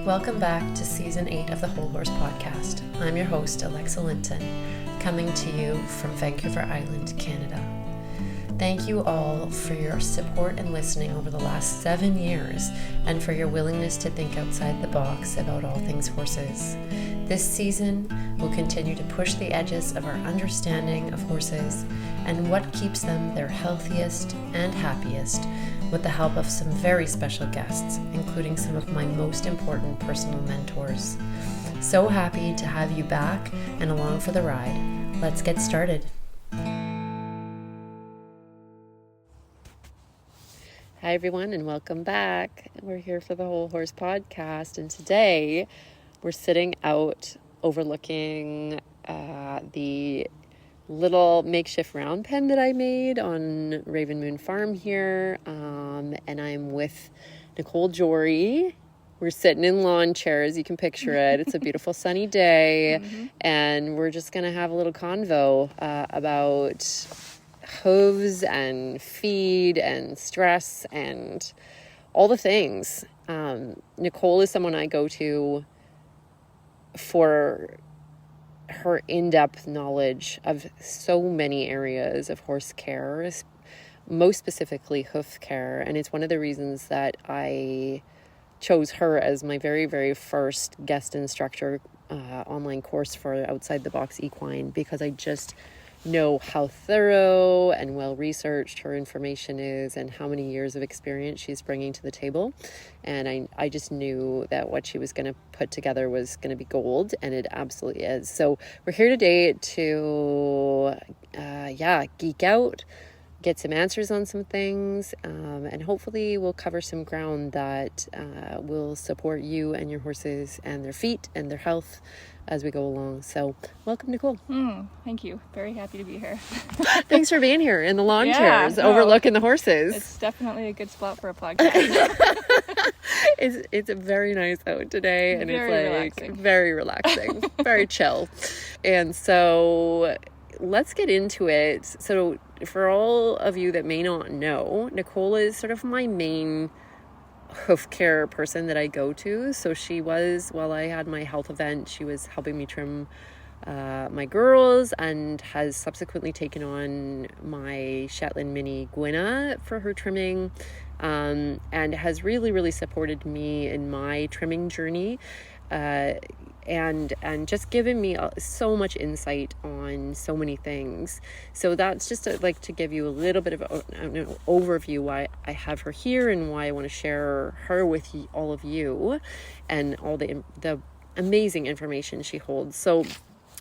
Welcome back to Season 8 of the Whole Horse Podcast. I'm your host, Alexa Linton, coming to you from Vancouver Island, Canada. Thank you all for your support and listening over the last 7 years, and for your willingness to think outside the box about all things horses. This season, we'll continue to push the edges of our understanding of horses and what keeps them their healthiest and happiest, with the help of some very special guests, including some of my most important personal mentors. So happy to have you back and along for the ride. Let's get started. Hi everyone, and welcome back. We're here for the Whole Horse Podcast, and today we're sitting out overlooking the little makeshift round pen that I made on Raven Moon Farm here, and I'm with Nicole Jory. We're sitting in lawn chairs, you can picture it. It's a beautiful sunny day, and we're just going to have a little convo about hooves and feed and stress and all the things. Nicole is someone I go to for her in-depth knowledge of so many areas of horse care, most specifically hoof care. And it's one of the reasons that I chose her as my very, very first guest instructor online course for Outside the Box Equine, because I just know how thorough and well researched her information is and how many years of experience she's bringing to the table. And I just knew that what she was going to put together was going to be gold, and it absolutely is. So we're here today to geek out, get some answers on some things, and hopefully we'll cover some ground that will support you and your horses and their feet and their health as we go along. So welcome, Nicole. Thank you. Very happy to be here. Thanks for being here in the lawn chairs, overlooking the horses. It's definitely a good spot for a podcast. It's very nice out today, and very it's relaxing. Very relaxing, very chill. And so let's get into it. So for all of you that may not know, Nicole is sort of my main hoof care person that I go to. So she was, while I had my health event, she was helping me trim my girls, and has subsequently taken on my Shetland Mini Gwynna for her trimming, and has really, really supported me in my trimming journey, and just given me so much insight on so many things. So that's just to give you a little bit of an overview why I have her here and why I want to share her with all of you, and all the amazing information she holds. So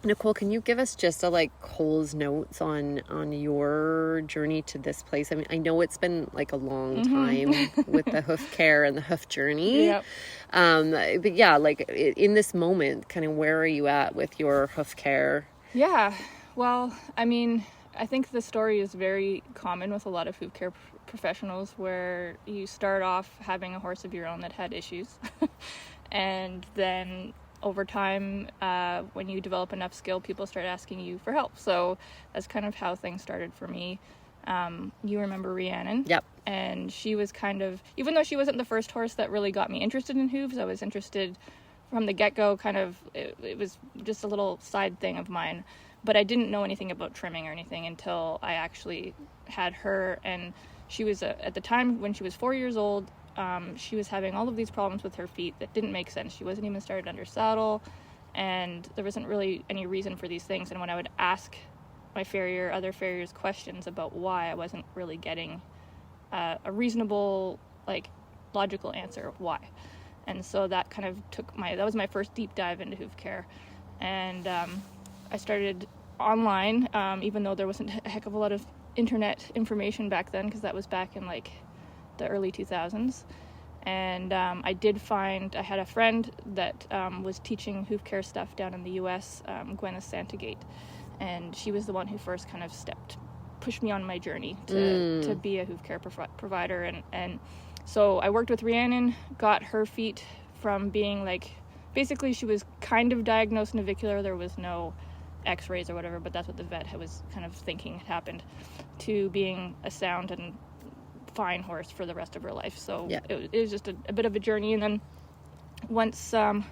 Nicole, can you give us just a Cole's notes on your journey to this place? I mean, I know it's been a long time with the hoof care and the hoof journey. Yep. But yeah, in this moment, kind of where are you at with your hoof care? Yeah. Well, I mean, I think the story is very common with a lot of hoof care professionals, where you start off having a horse of your own that had issues, and then over time, when you develop enough skill, people start asking you for help. So that's kind of how things started for me. You remember Rhiannon? Yep. And she was kind of, even though she wasn't the first horse that really got me interested in hooves, I was interested from the get-go. It was just a little side thing of mine. But I didn't know anything about trimming or anything until I actually had her. And she was, at the time when she was 4 years old, she was having all of these problems with her feet that didn't make sense. She wasn't even started under saddle, and there wasn't really any reason for these things. And when I would ask my farrier, other farriers, questions about why, I wasn't really getting a reasonable, logical answer of why. And so that kind of that was my first deep dive into hoof care. And I started online, even though there wasn't a heck of a lot of internet information back then, because that was back in the early 2000s. And I had a friend that was teaching hoof care stuff down in the US, Gwenna Santagate, and she was the one who first kind of pushed me on my journey to be a hoof care provider. And so I worked with Rhiannon, got her feet from being basically she was kind of diagnosed navicular. There was no x-rays or whatever, but that's what the vet was kind of thinking had happened, to being a sound and fine horse for the rest of her life. So yeah. It was just a bit of a journey. And then once a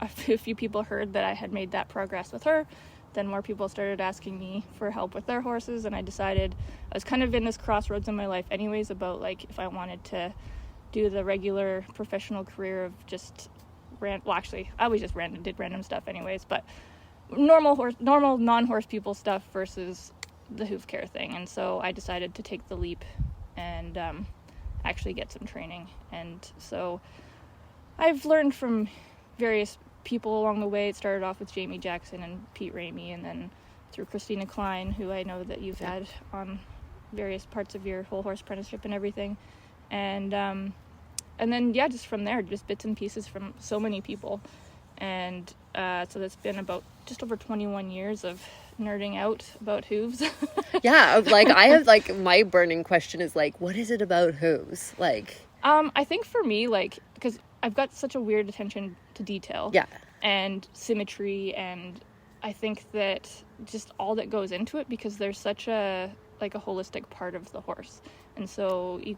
few people heard that I had made that progress with her, then more people started asking me for help with their horses, and I decided I was kind of in this crossroads in my life anyways about like if I wanted to do the regular professional career of just I always just did random stuff anyways, but normal non-horse people stuff versus the hoof care thing. And so I decided to take the leap and actually get some training. And so I've learned from various people along the way. It started off with Jamie Jackson and Pete Ramey, and then through Christina Klein, who I know that you've had on various parts of your whole horse apprenticeship and everything. And then, just from there, just bits and pieces from so many people. And so that's been about just over 21 years of nerding out about hooves. Yeah, like I have like my burning question is like, what is it about hooves? Like, I think for me, like, because I've got such a weird attention to detail. Yeah. And symmetry, and I think that just all that goes into it, because there's such a holistic part of the horse. And so you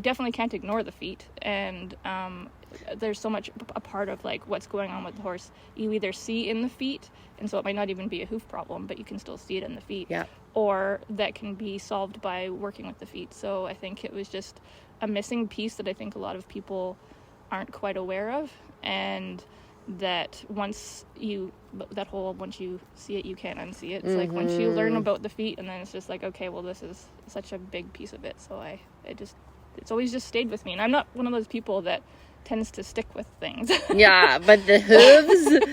definitely can't ignore the feet. And there's so much a part of like what's going on with the horse. You either see in the feet, and so it might not even be a hoof problem, but you can still see it in the feet. Yeah. Or that can be solved by working with the feet. So I think it was just a missing piece that I think a lot of people aren't quite aware of. And that once you see it, you can't unsee it. It's like once you learn about the feet, and then it's just like, okay, well, this is such a big piece of it. So it's always just stayed with me. And I'm not one of those people that tends to stick with things. Yeah, but the hooves,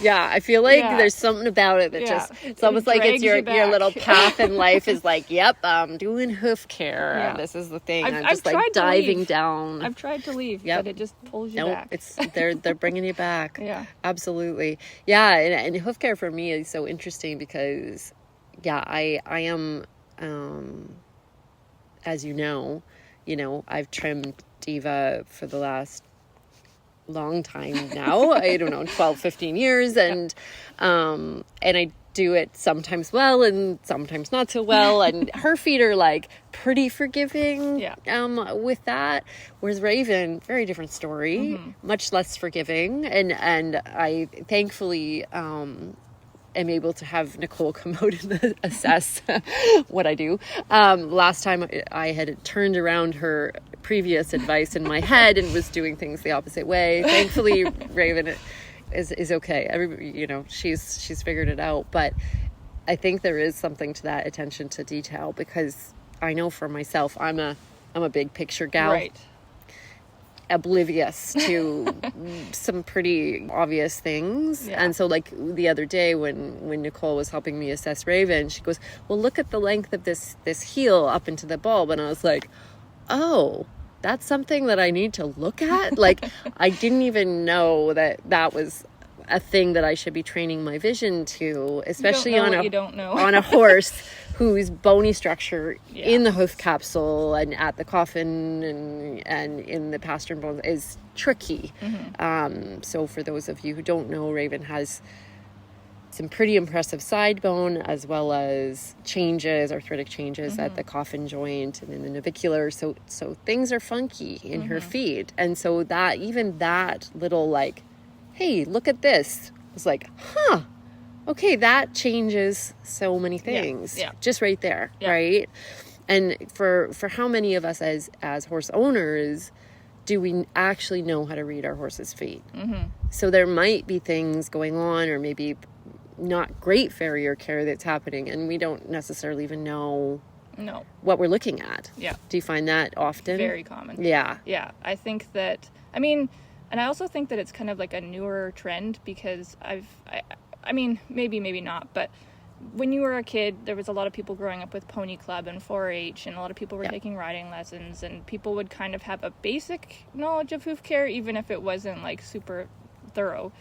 I feel like there's something about it that just, it's almost like it's your little path in life is like, yep, I'm doing hoof care. Yeah. This is the thing. I'm I've just like diving down. I've tried to leave, but it just pulls you back. They're bringing you back. Yeah. Absolutely. Yeah, and hoof care for me is so interesting because, I am, as you know, I've trimmed Diva for the last long time now. I don't know, 12, 15 years. And I do it sometimes well and sometimes not so well. And her feet are like pretty forgiving with that. Whereas Raven, very different story, much less forgiving. And I thankfully am able to have Nicole come out and assess what I do. Last time I had turned around her previous advice in my head and was doing things the opposite way. Thankfully, Raven is okay. Everybody, she's figured it out. But I think there is something to that attention to detail, because I know for myself, I'm a big picture gal. Right. Oblivious to some pretty obvious things. And so like the other day when Nicole was helping me assess Raven, she goes, well, look at the length of this heel up into the bulb. And I was like, oh, that's something that I need to look at. Like, I didn't even know that was a thing that I should be training my vision to, especially on a horse whose bony structure in the hoof capsule and at the coffin and in the pastern bones is tricky. So for those of you who don't know, Raven has some pretty impressive side bone, as well as arthritic changes at the coffin joint and in the navicular. So things are funky in her feet. And so that little like, hey, look at this, was like, okay, that changes so many things just right there, right? And for how many of us as horse owners do we actually know how to read our horse's feet? So there might be things going on, or maybe not great farrier care that's happening, and we don't necessarily even know what we're looking at. Yeah. Do you find that often? Very common. Yeah. Yeah. I think that, and I also think that it's kind of like a newer trend, because I mean, maybe not, but when you were a kid, there was a lot of people growing up with Pony Club and 4-H, and a lot of people were taking riding lessons, and people would kind of have a basic knowledge of hoof care, even if it wasn't like super thorough.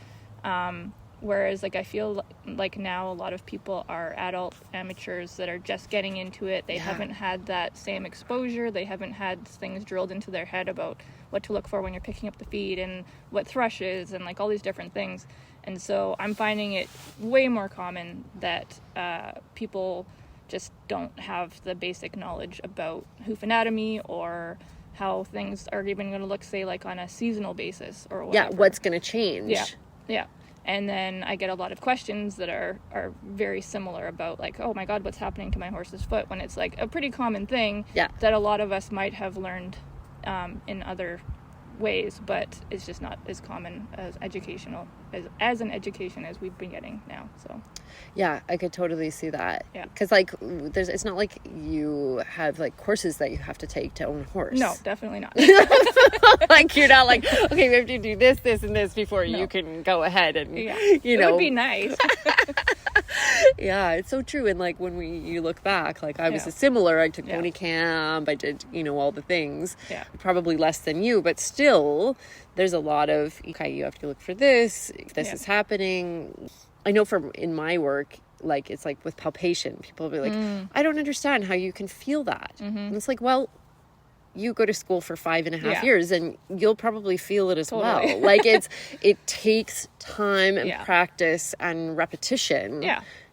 Whereas like I feel like now a lot of people are adult amateurs that are just getting into it. They haven't had that same exposure. They haven't had things drilled into their head about what to look for when you're picking up the feed and what thrush is and like all these different things. And so I'm finding it way more common that people just don't have the basic knowledge about hoof anatomy or how things are even going to look, say, like on a seasonal basis or whatever. Yeah, what's going to change. Yeah. And then I get a lot of questions that are very similar about, like, oh my God, what's happening to my horse's foot, when it's like a pretty common thing that a lot of us might have learned in other ways, but it's just not as common as as an education as we've been getting now. So yeah, I could totally see that. Yeah, because like it's not like you have like courses that you have to take to own a horse. No, definitely not. Like you're not like, okay, we have to do this and this before you can go ahead and you know, it would be nice. Yeah, it's so true. And like when you look back, like I was similar. I took pony camp. I did, you know, all the things. Yeah. Probably less than you, but still, there's a lot of, okay, you have to look for this. This is happening. I know in my work, like it's like with palpation, people will be like, I don't understand how you can feel that. And it's like, well, you go to school for 5.5 years and you'll probably feel it as well. Like it takes time and practice and repetition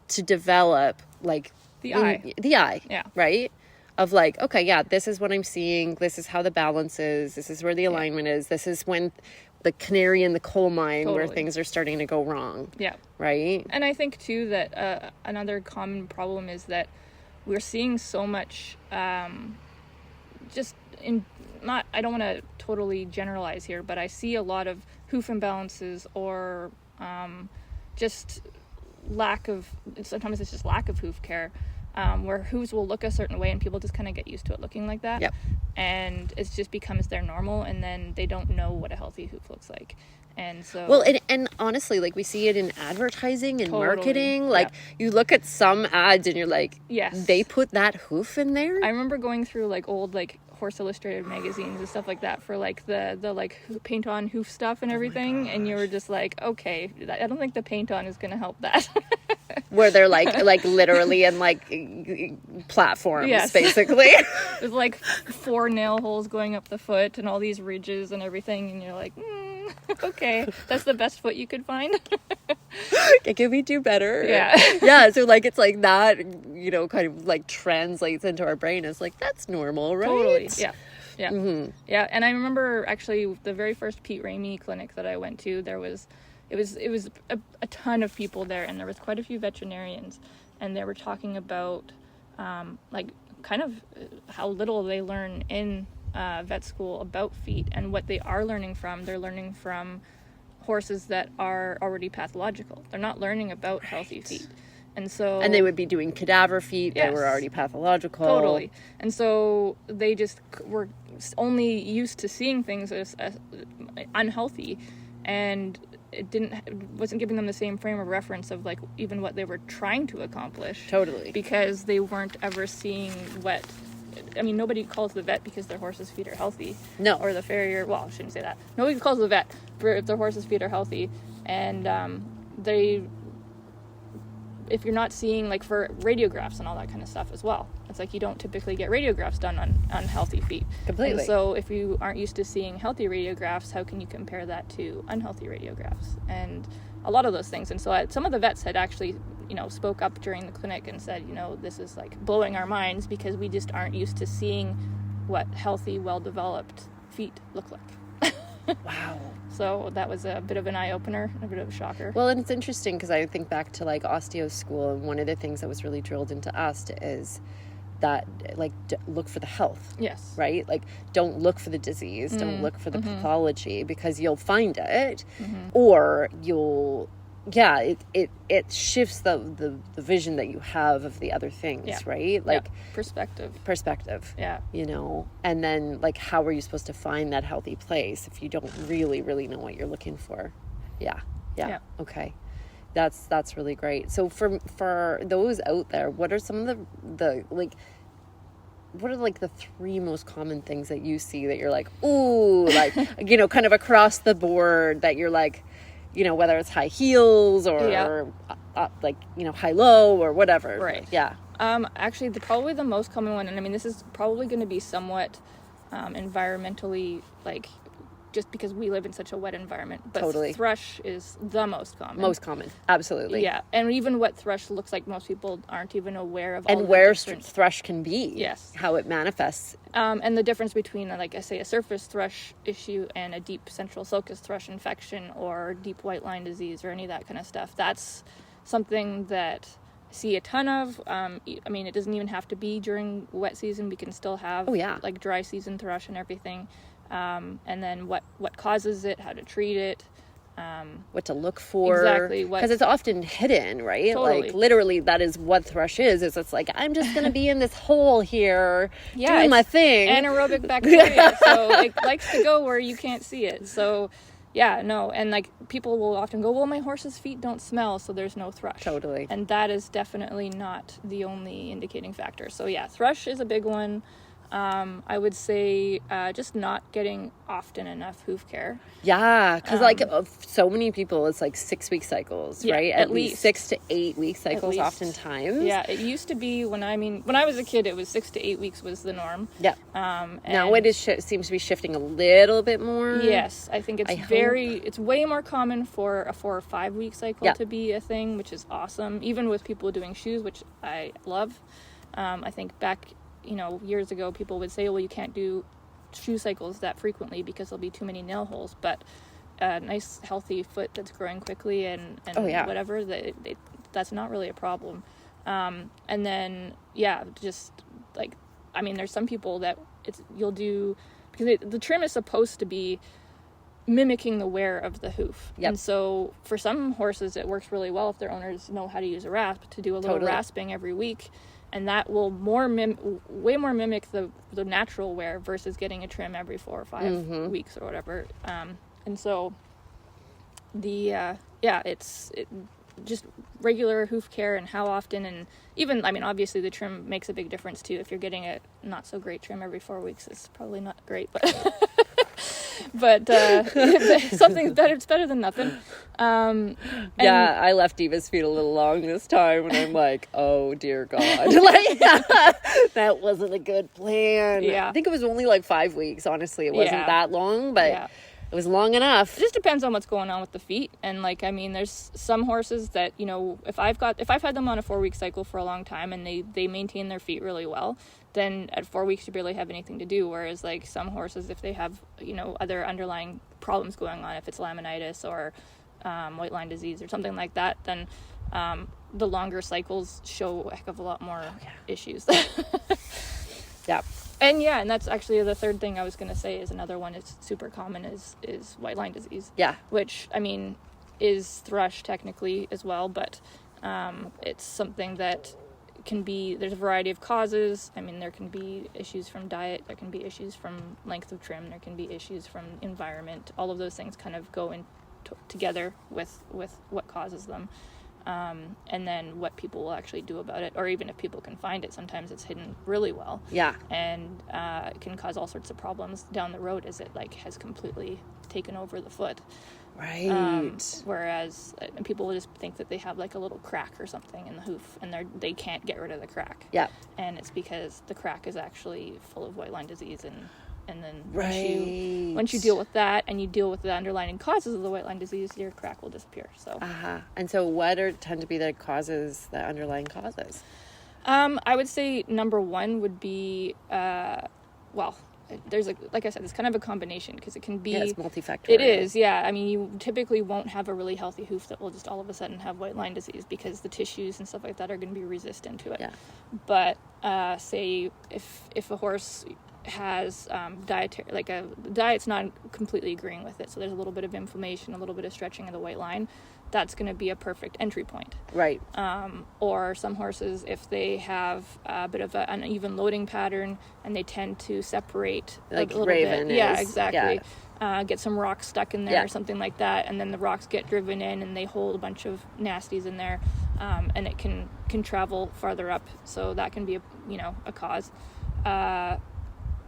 to develop like the eye, right? Of like, okay, this is what I'm seeing. This is how the balance is. This is where the alignment is. This is when the canary in the coal mine where things are starting to go wrong. Yeah. Right. And I think too that another common problem is that we're seeing so much I don't want to totally generalize here, but I see a lot of hoof imbalances or just sometimes it's just lack of hoof care, where hooves will look a certain way and people just kind of get used to it looking like that. Yep. And it just becomes their normal, and then they don't know what a healthy hoof looks like. And so, well, and honestly, like we see it in advertising and marketing. Like you look at some ads and you're like, they put that hoof in there. I remember going through like old like Horse Illustrated magazines and stuff like that for like the like paint on hoof stuff and everything, and you were just like, okay, I don't think the paint on is going to help that. Where they're like literally in like platforms, basically. There's like 4 nail holes going up the foot and all these ridges and everything, and you're like, okay, that's the best foot you could find. Can we do better? Yeah. So like it's like that, you know, kind of like translates into our brain as like that's normal, right? Totally. Yeah. Mm-hmm. Yeah. And I remember actually the very first Pete Ramey clinic that I went to, it was a ton of people there, and there was quite a few veterinarians, and they were talking about like kind of how little they learn in vet school about feet, and what they are learning from. They're learning from horses that are already pathological. They're not learning about healthy feet. And they would be doing cadaver feet that were already pathological. Totally. And so they just were only used to seeing things as unhealthy, and it wasn't giving them the same frame of reference of like even what they were trying to accomplish. Totally. Because they weren't ever seeing nobody calls the vet because their horse's feet are healthy. No. Or the farrier, well, I shouldn't say that. Nobody calls the vet if their horse's feet are healthy. And if you're not seeing, like for radiographs and all that kind of stuff as well, it's like you don't typically get radiographs done on healthy feet. Completely. And so if you aren't used to seeing healthy radiographs, how can you compare that to unhealthy radiographs? And a lot of those things. And so some of the vets had actually, spoke up during the clinic and said, this is like blowing our minds because we just aren't used to seeing what healthy, well-developed feet look like. Wow. So that was a bit of an eye-opener, a bit of a shocker. Well, and it's interesting because I think back to like osteo school, and one of the things that was really drilled into us is that like look for the health. Yes. Right? Like don't look for the disease, don't look for the pathology, because you'll find it, or you'll it shifts the vision that you have of the other things, right? Like perspective. Yeah. And then like how are you supposed to find that healthy place if you don't really know what you're looking for? Yeah. Okay. That's really great. So for those out there, what are some of the what are like the 3 most common things that you see that you're like, ooh, like kind of across the board that you're like, whether it's high heels or high low or whatever. Right. Yeah. Actually, probably the most common one, and I mean, this is probably going to be somewhat environmentally just because we live in such a wet environment. But Totally. thrush is the most common. Most common, absolutely. Yeah, and even what thrush looks like, most people aren't even aware of. All And the where different... thrush can be. Yes. How it manifests. And the difference between, like I say, a surface thrush issue and a deep central sulcus thrush infection or deep white line disease or any of that kind of stuff. That's something that I see a ton of. I mean, it doesn't even have to be during wet season. We can still have like dry season thrush and everything. And then what causes it, how to treat it. What to look for. Exactly. Because it's often hidden, right? Totally. Like, literally, that is what thrush is. It's like, I'm just going to be in this hole here doing my thing. Anaerobic bacteria. So it likes to go where you can't see it. So, yeah, no. And, like, people will often go, well, my horse's feet don't smell, so there's no thrush. Totally. And that is definitely not the only indicating factor. So, yeah, thrush is a big one. I would say just not getting often enough hoof care. Yeah, because like so many people, it's like 6 week cycles, right? At least 6 to 8 week cycles, oftentimes. Yeah, it used to be when I was a kid, it was 6 to 8 weeks was the norm. Yeah. Now it is seems to be shifting a little bit more. Yes, I think it's way more common for a 4 or 5 week cycle to be a thing, which is awesome. Even with people doing shoes, which I love. I think back, years ago, people would say, well, you can't do shoe cycles that frequently because there'll be too many nail holes. But a nice, healthy foot that's growing quickly and whatever, that's not really a problem. And then, just like, I mean, there's some people that you'll do, because the trim is supposed to be mimicking the wear of the hoof. Yep. And so for some horses, it works really well if their owners know how to use a rasp to do a little rasping every week. And that will way more mimic the natural wear versus getting a trim every 4 or 5 weeks or whatever. And so it's just regular hoof care and how often, and even, I mean, obviously the trim makes a big difference too. If you're getting a not so great trim every 4 weeks, it's probably not great, but something's better. It's better than nothing. I left Diva's feet a little long this time, and I'm like, oh dear God, like that wasn't a good plan. Yeah, I think it was only like 5 weeks. Honestly, it wasn't that long, but it was long enough. It just depends on what's going on with the feet, and like, I mean, there's some horses that, if I've had them on a 4 week cycle for a long time and they maintain their feet really well, then at 4 weeks you barely have anything to do. Whereas like some horses, if they have other underlying problems going on, if it's laminitis or white line disease or something like that, then the longer cycles show a heck of a lot more issues. Yeah. And and that's actually the third thing I was going to say is another one is super common is white line disease. Yeah. Which, I mean, is thrush technically as well, but it's something that can be, there's a variety of causes. I mean, there can be issues from diet, there can be issues from length of trim, there can be issues from environment. All of those things kind of go in together with what causes them. And then what people will actually do about it, or even if people can find it, sometimes it's hidden really well. Yeah. And it can cause all sorts of problems down the road as it like has completely taken over the foot. Right. Whereas people will just think that they have like a little crack or something in the hoof, and they can't get rid of the crack. Yeah. And it's because the crack is actually full of white line disease, and then once you deal with that and you deal with the underlying causes of the white line disease, your crack will disappear. So. And so what tend to be the causes, the underlying causes? I would say number one would be, there's like I said, it's kind of a combination because it can be. Yeah, it's multifactorial. It is, yeah. I mean, you typically won't have a really healthy hoof that will just all of a sudden have white line disease because the tissues and stuff like that are going to be resistant to it. Yeah. But say if a horse has diet's not completely agreeing with it, so there's a little bit of inflammation, a little bit of stretching of the white line, that's going to be a perfect entry point. Right. Or some horses, if they have a bit of an uneven loading pattern and they tend to separate like a little bit. Yeah, exactly. Yeah. Get some rocks stuck in there or something like that, and then the rocks get driven in and they hold a bunch of nasties in there, and it can travel farther up, so that can be a cause.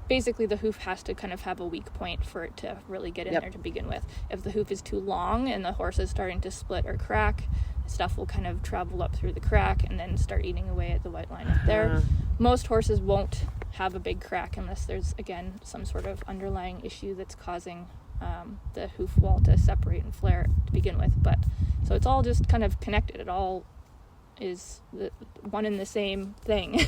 Basically, the hoof has to kind of have a weak point for it to really get in there to begin with. If the hoof is too long and the horse is starting to split or crack, stuff will kind of travel up through the crack and then start eating away at the white line up there. Most horses won't have a big crack unless there's, again, some sort of underlying issue that's causing the hoof wall to separate and flare to begin with. But so it's all just kind of connected. It all is the one and the same thing.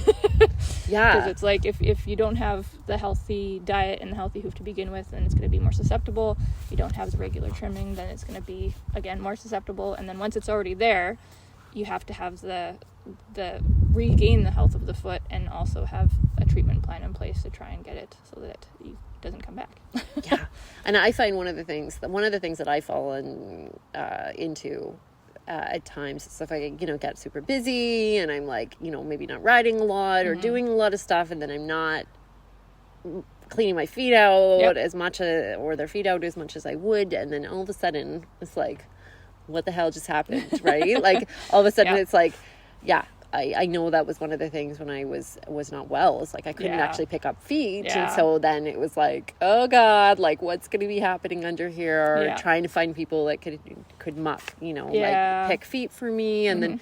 Yeah. Because it's like if you don't have the healthy diet and the healthy hoof to begin with, then it's going to be more susceptible. You don't have the regular trimming, then it's going to be, again, more susceptible. And then once it's already there, you have to have the regain the health of the foot, and also have a treatment plan in place to try and get it so that it doesn't come back. Yeah. And I find one of the things that I fall into at times, it's if I, get super busy and I'm like, maybe not riding a lot or doing a lot of stuff, and then I'm not cleaning my feet out as much or their feet out as much as I would. And then all of a sudden it's like, what the hell just happened? Right? Like all of a sudden it's like, I know that was one of the things when I was not well. It's like I couldn't actually pick up feet. Yeah. And so then it was like, oh God, like what's going to be happening under here? Yeah. Trying to find people that could muck, like pick feet for me. And then,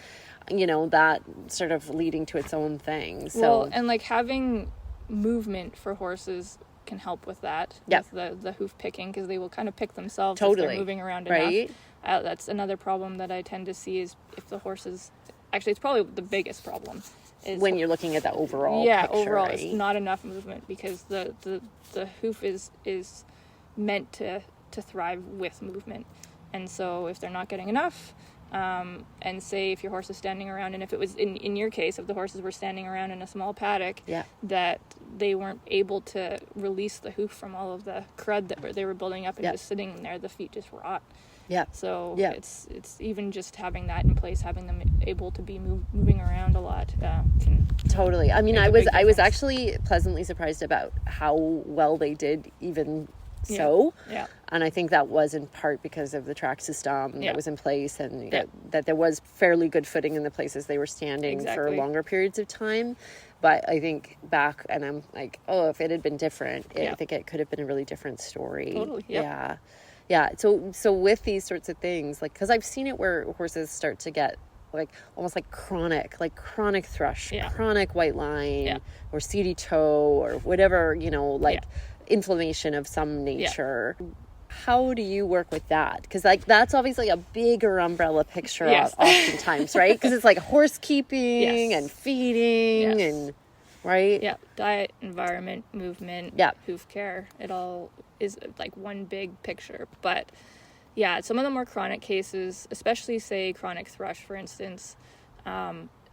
that sort of leading to its own thing. So, well, and like having movement for horses can help with that. With the hoof picking, because they will kind of pick themselves if they're moving around enough. That's another problem that I tend to see is if the horses... Actually, it's probably the biggest problem. Is when you're looking at the overall picture, overall, right? It's not enough movement, because the hoof is meant to thrive with movement. And so if they're not getting enough, and say if your horse is standing around, and if it was in your case, if the horses were standing around in a small paddock, that they weren't able to release the hoof from all of the crud that they were building up and just sitting there, the feet just rot. Yeah. So it's even just having that in place, having them able to be moving around a lot. Totally. I mean, I was actually pleasantly surprised about how well they did, even so. Yeah. And I think that was in part because of the track system that was in place, and that there was fairly good footing in the places they were standing for longer periods of time. But I think back, and I'm like, oh, if it had been different, I think it could have been a really different story. Totally. Yeah. Yeah. So with these sorts of things, like, because I've seen it where horses start to get like almost like chronic thrush, chronic white line, or seedy toe, or whatever, inflammation of some nature. Yeah. How do you work with that? Because like that's obviously a bigger umbrella picture oftentimes, right? Because it's like horse keeping and feeding and right. Yeah, diet, environment, movement, hoof care. It all is like one big picture. But some of the more chronic cases, especially say chronic thrush, for instance,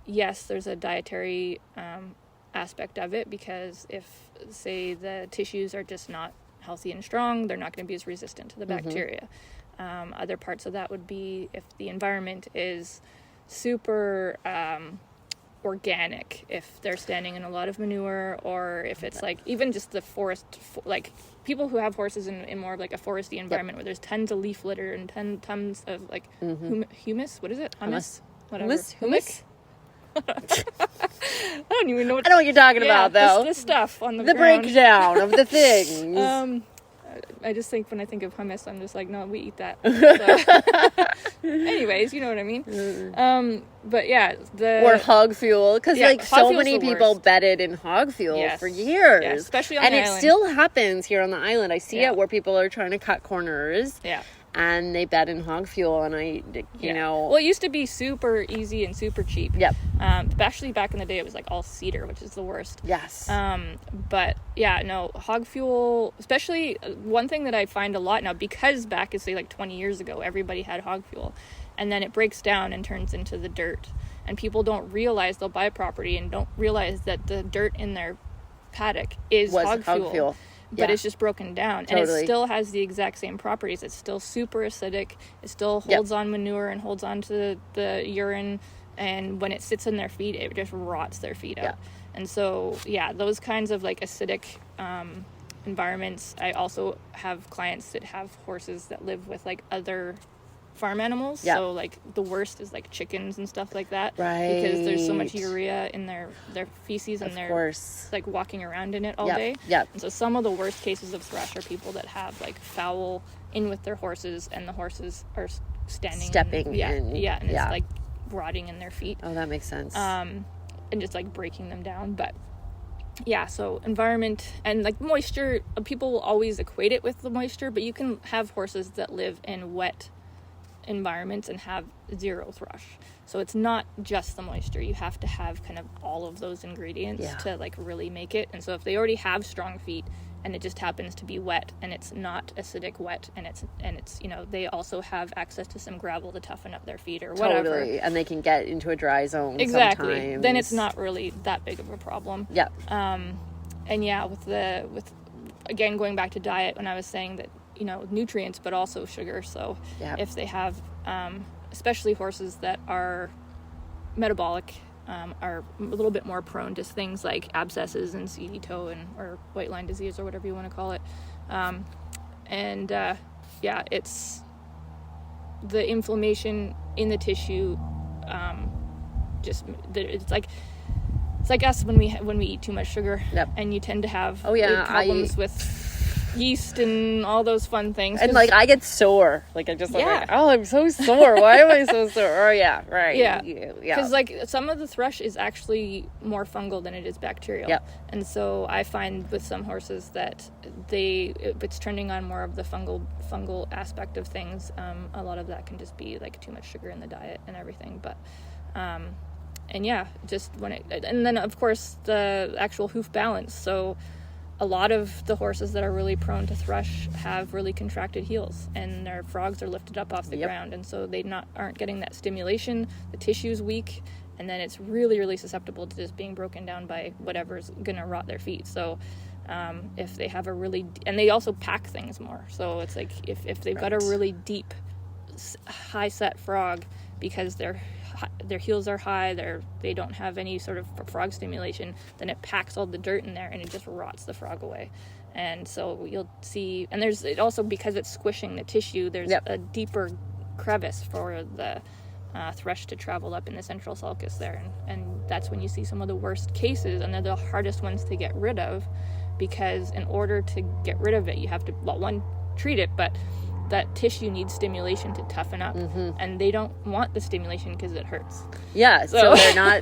yes, there's a dietary aspect of it, because if say the tissues are just not healthy and strong, they're not going to be as resistant to the bacteria. Other parts of that would be if the environment is super organic, if they're standing in a lot of manure, or if it's like even just the forest, like people who have horses in more of like a foresty environment where there's tons of leaf litter and tons of like humus. What is it? Hummus? Whatever. Humus? I don't even know what... I know what you're talking about, though. The stuff on the ground. Breakdown of the things. I just think when I think of hummus, I'm just like, no, we eat that. So. Anyways, you know what I mean. But yeah, or hog fuel, because like so many people bedded in hog fuel for years, especially on the island. And it still happens here on the island. I see it where people are trying to cut corners. Yeah. And they bed in hog fuel, and you know... Well, it used to be super easy and super cheap. Yep. Especially back in the day, it was like all cedar, which is the worst. Yes. But yeah, no, hog fuel, especially one thing that I find a lot now, because back, say like 20 years ago, everybody had hog fuel, and then it breaks down and turns into the dirt. And people don't realize, they'll buy property and don't realize that the dirt in their paddock is hog fuel. But it's just broken down. And it still has the exact same properties. It's still super acidic. It still holds on manure and holds on to the urine. And when it sits in their feet, it just rots their feet out. And so, those kinds of like acidic environments. I also have clients that have horses that live with like other farm animals. So like the worst is like chickens and stuff like that, because there's so much urea in their feces, and they're like walking around in it all day. And so some of the worst cases of thrush are people that have like fowl in with their horses, and the horses are stepping in. And it's like rotting in their feet. Oh, that makes sense. And just like breaking them down. But So environment and like moisture, people will always equate it with the moisture, but you can have horses that live in wet environments and have zero thrush. So it's not just the moisture. You have to have kind of all of those ingredients to like really make it. And so if they already have strong feet and it just happens to be wet and it's not acidic wet and it's you know, they also have access to some gravel to toughen up their feet or whatever. Totally. And they can get into a dry zone exactly sometimes. Then it's not really that big of a problem. And with again going back to diet, when I was saying that, you know, nutrients but also sugar. So if they have especially horses that are metabolic, are a little bit more prone to things like abscesses and seedy toe or white line disease or whatever you want to call it. It's the inflammation in the tissue. It's like us when we eat too much sugar, and you tend to have problems with yeast and all those fun things. And like I get sore. Like I just like, oh, I'm so sore. Why am I so sore? Oh yeah, right. Yeah. Because like some of the thrush is actually more fungal than it is bacterial. Yep. And so I find with some horses that it's trending on more of the fungal aspect of things. A lot of that can just be like too much sugar in the diet and everything. But just and then of course the actual hoof balance. So a lot of the horses that are really prone to thrush have really contracted heels, and their frogs are lifted up off the ground, and so they aren't getting that stimulation. The tissue's weak, and then it's really, really susceptible to just being broken down by whatever's gonna rot their feet. So if they have and they also pack things more. So it's like if they've got a really deep, high set frog because their heels are high, they don't have any sort of frog stimulation, then it packs all the dirt in there and it just rots the frog away. And so you'll see, and it also, because it's squishing the tissue, there's a deeper crevice for the thrush to travel up in the central sulcus there, and that's when you see some of the worst cases, and they're the hardest ones to get rid of, because in order to get rid of it, you have to, treat it, but that tissue needs stimulation to toughen up, and they don't want the stimulation because it hurts. So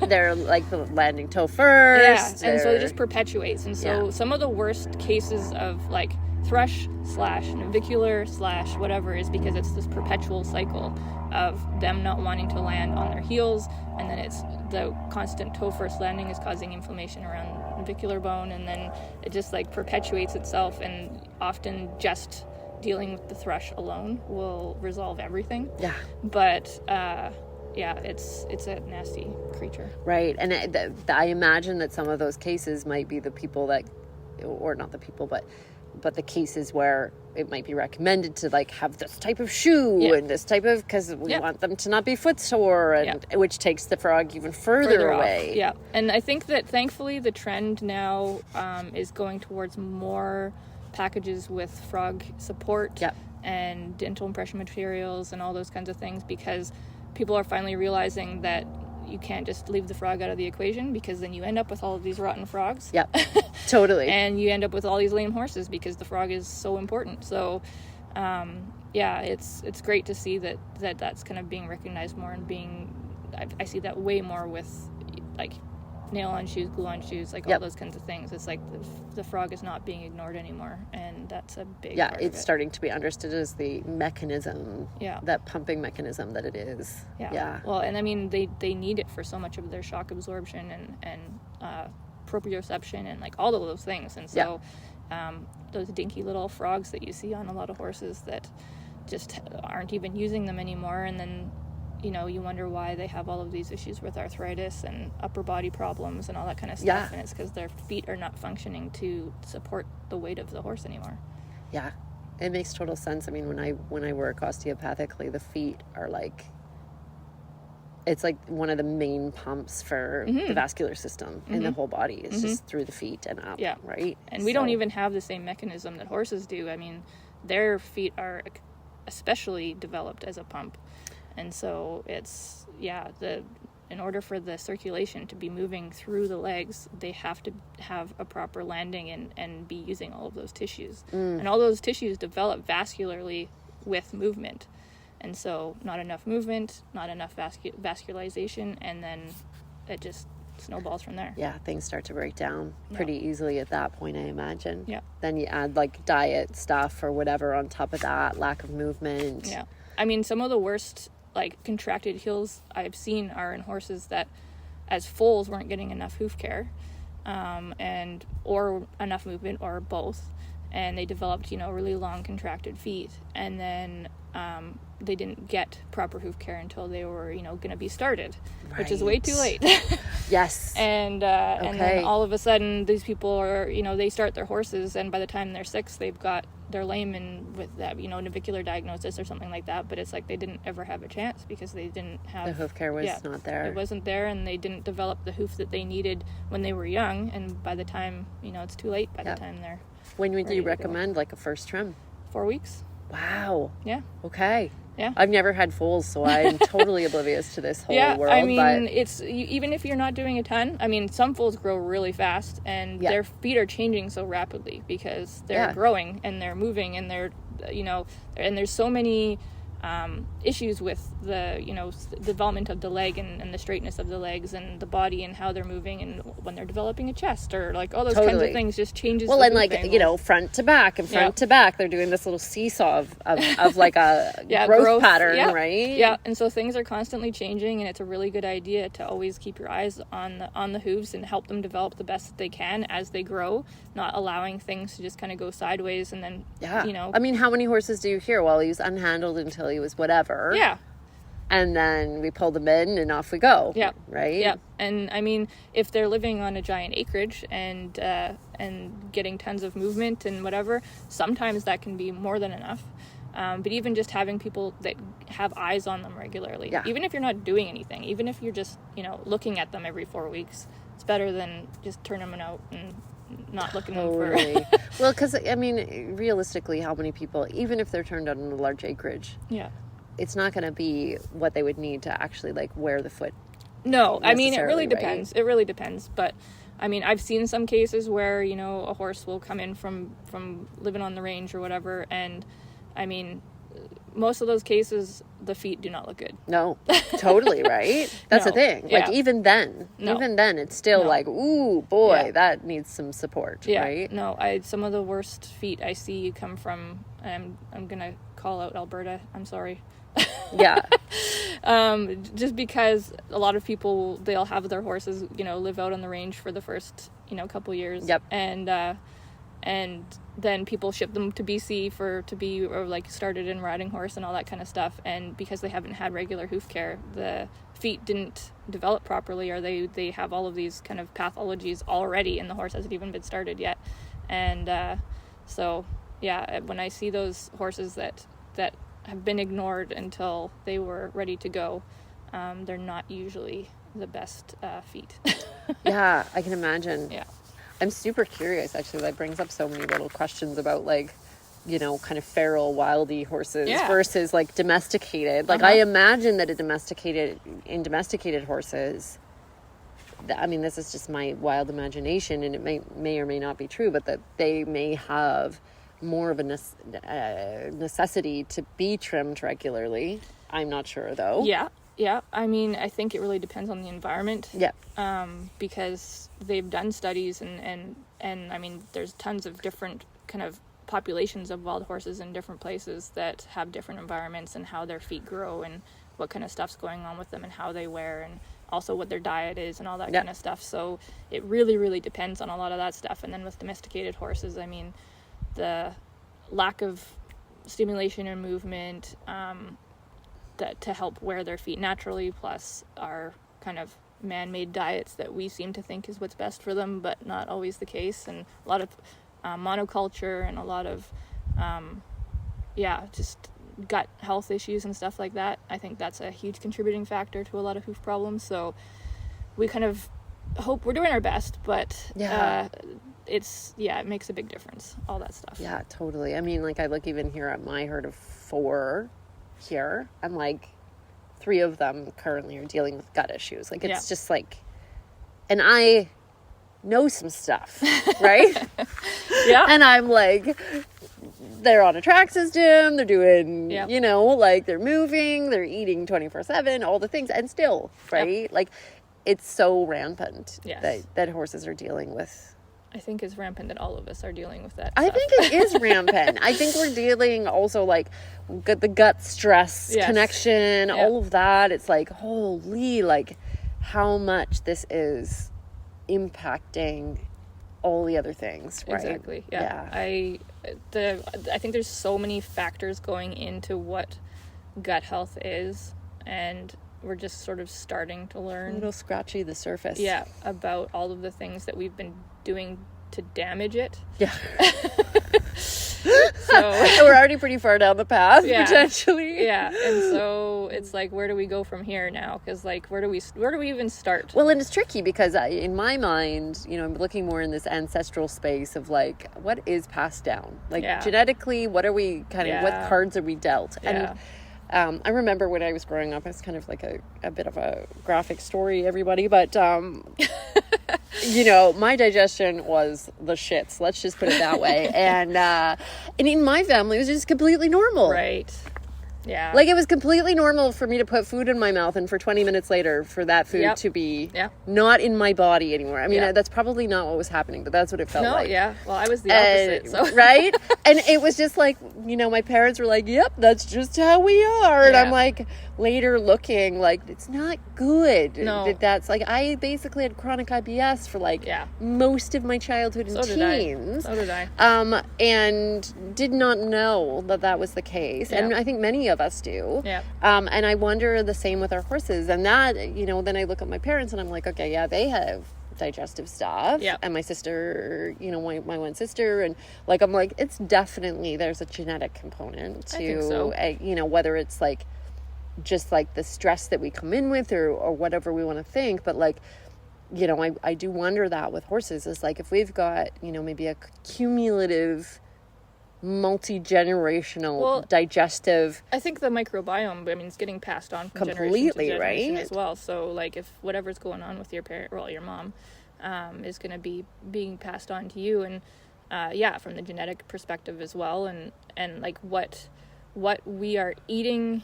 they're like the landing toe first. And so it just perpetuates. And so some of the worst cases of like thrush / navicular / whatever is because it's this perpetual cycle of them not wanting to land on their heels, and then it's the constant toe first landing is causing inflammation around the navicular bone, and then it just like perpetuates itself, and often just dealing with the thrush alone will resolve everything. But it's a nasty creature, right? And I imagine that some of those cases might be the people that, or not the people, but the cases where it might be recommended to like have this type of shoe and this type of, because we want them to not be footsore, and which takes the frog even further away. And I think that thankfully the trend now is going towards more packages with frog support and dental impression materials and all those kinds of things, because people are finally realizing that you can't just leave the frog out of the equation, because then you end up with all of these rotten frogs. Totally. And you end up with all these lame horses because the frog is so important. So it's great to see that's kind of being recognized more, and I see that way more with like nail on shoes, glue on shoes, like all those kinds of things. It's like the frog is not being ignored anymore, and that's a big part it's starting to be understood as the mechanism, that pumping mechanism that it is. Well, and I mean they need it for so much of their shock absorption and proprioception and like all of those things. And so those dinky little frogs that you see on a lot of horses that just aren't even using them anymore, and then you wonder why they have all of these issues with arthritis and upper body problems and all that kind of stuff. And it's because their feet are not functioning to support the weight of the horse anymore. It makes total sense. I mean, when I work osteopathically, the feet are like, it's like one of the main pumps for the vascular system in the whole body. It's just through the feet and up, right? And we don't even have the same mechanism that horses do. I mean, their feet are especially developed as a pump. And so it's, in order for the circulation to be moving through the legs, they have to have a proper landing and be using all of those tissues. And all those tissues develop vascularly with movement. And so not enough movement, not enough vascularization, and then it just snowballs from there. Yeah, things start to break down pretty easily at that point, I imagine. Yeah. Then you add like diet stuff or whatever on top of that, lack of movement. Yeah. I mean, some of the worst like contracted heels I've seen are in horses that as foals weren't getting enough hoof care, and or enough movement, or both, and they developed, you know, really long contracted feet, and then they didn't get proper hoof care until they were, you know, going to be started, which is way too late. Yes. And then all of a sudden these people are, you know, they start their horses, and by the time they're 6, they're lame and with that, you know, navicular diagnosis or something like that, but it's like they didn't ever have a chance because they didn't have... The hoof care was not there. It wasn't there, and they didn't develop the hoof that they needed when they were young, and by the time, you know, it's too late by the time they're... When would you recommend like a first trim? 4 weeks. Wow. Yeah. Okay. Yeah. I've never had foals, so I'm totally oblivious to this whole world. I mean, it's even if you're not doing a ton, I mean, some foals grow really fast, and their feet are changing so rapidly because they're growing and they're moving, and they're, you know, and there's so many issues with the, you know, development of the leg and the straightness of the legs and the body and how they're moving, and when they're developing a chest or like all those kinds of things just changes. Well, and like, you know, front to back and front to back, they're doing this little seesaw of like a growth pattern, right? Yeah, and so things are constantly changing, and it's a really good idea to always keep your eyes on the hooves and help them develop the best that they can as they grow, not allowing things to just kind of go sideways and then, you know. I mean, how many horses do you hear? Well, he was unhandled until he was whatever. Yeah. And then we pull them in and off we go. Yeah. Right? Yeah. And I mean, if they're living on a giant acreage and getting tons of movement and whatever, sometimes that can be more than enough. But even just having people that have eyes on them regularly, even if you're not doing anything, even if you're just, you know, looking at them every 4 weeks, it's better than just turning them out and not looking them for... Well, because, I mean, realistically, how many people, even if they're turned out on a large acreage, it's not going to be what they would need to actually, like, wear the foot. No, I mean, it really depends. It really depends. But, I mean, I've seen some cases where, you know, a horse will come in from living on the range or whatever, and, I mean, most of those cases, the feet do not look good. No, totally, right? That's the thing. Like, even then, it's still like, ooh, boy, that needs some support, right? No, some of the worst feet I see come from, I'm going to call out Alberta, I'm sorry. Just because a lot of people, they'll have their horses, you know, live out on the range for the first, you know, couple years. And then people ship them to BC to be like started in riding horse and all that kind of stuff, and because they haven't had regular hoof care, the feet didn't develop properly, or they have all of these kind of pathologies already, and the horse hasn't even been started yet. And so when I see those horses that have been ignored until they were ready to go, they're not usually the best feet. Yeah, I can imagine. Yeah. I'm super curious, actually. That brings up so many little questions about, like, you know, kind of feral, wildy horses versus, like, domesticated. Like, I imagine that in domesticated horses, I mean, this is just my wild imagination, and it may or may not be true, but that they may have more of a necessity to be trimmed regularly. I'm not sure, though. Yeah, I mean, I think it really depends on the environment. Yeah. Because they've done studies and I mean, there's tons of different kind of populations of wild horses in different places that have different environments and how their feet grow and what kind of stuff's going on with them and how they wear and also what their diet is and all that kind of stuff. So it really, really depends on a lot of that stuff. And then with domesticated horses, I mean, the lack of stimulation and movement, that to help wear their feet naturally, plus our kind of man-made diets that we seem to think is what's best for them, but not always the case, and a lot of monoculture and a lot of just gut health issues and stuff like that. I think that's a huge contributing factor to a lot of hoof problems. So we kind of hope we're doing our best, but it makes a big difference, all that stuff. Yeah, totally. I mean, like, I look even here at my herd of 4 here, and like 3 of them currently are dealing with gut issues. Like, it's just like, and I know some stuff, right? And I'm like, they're on a track system, they're doing, you know, like, they're moving, they're eating 24/7, all the things, and still, right? Like, it's so rampant Yes. that horses are dealing with. I think it's rampant that all of us are dealing with that I stuff. think it is rampant. I think we're dealing also like the gut stress connection, all of that. It's like, holy, like how much this is impacting all the other things, right? Exactly. Yeah. I think there's so many factors going into what gut health is, and we're just sort of starting to learn. A little scratchy the surface. Yeah, about all of the things that we've been doing to damage it. Yeah. So we're already pretty far down the path, potentially. Yeah, and so it's like, where do we go from here now? Because like, where do we even start? Well, and it's tricky because in my mind, you know, I'm looking more in this ancestral space of like, what is passed down? Like genetically, what are we what cards are we dealt? And I remember when I was growing up, it's kind of like a bit of a graphic story, everybody, but you know, my digestion was the shits, let's just put it that way. And in my family, it was just completely normal. Right. Yeah. Like, it was completely normal for me to put food in my mouth and for 20 minutes later for that food to be not in my body anymore. I mean, that's probably not what was happening, but that's what it felt like. Yeah. Well, I was the opposite. So. Right? And it was just like, you know, my parents were like, yep, that's just how we are. And I'm like, later looking, like, it's not good. No. That's like, I basically had chronic IBS for like most of my childhood and teens. So did I. And did not know that was the case. And I think many of us do. Yeah. And I wonder the same with our horses. And that, you know, then I look at my parents and I'm like, okay, yeah, they have digestive stuff. Yeah. And my sister, you know, my one sister, and like, I'm like, it's definitely, there's a genetic component to, I think so. You know, whether it's like, just like the stress that we come in with or whatever we want to think. But like, you know, I do wonder that with horses is like, if we've got, you know, maybe a cumulative multi-generational digestive, I think the microbiome, I mean, it's getting passed on from completely, generation to generation right? as well. So like, if whatever's going on with your parent, well, your mom, is going to be being passed on to you, and from the genetic perspective as well, and like what we are eating,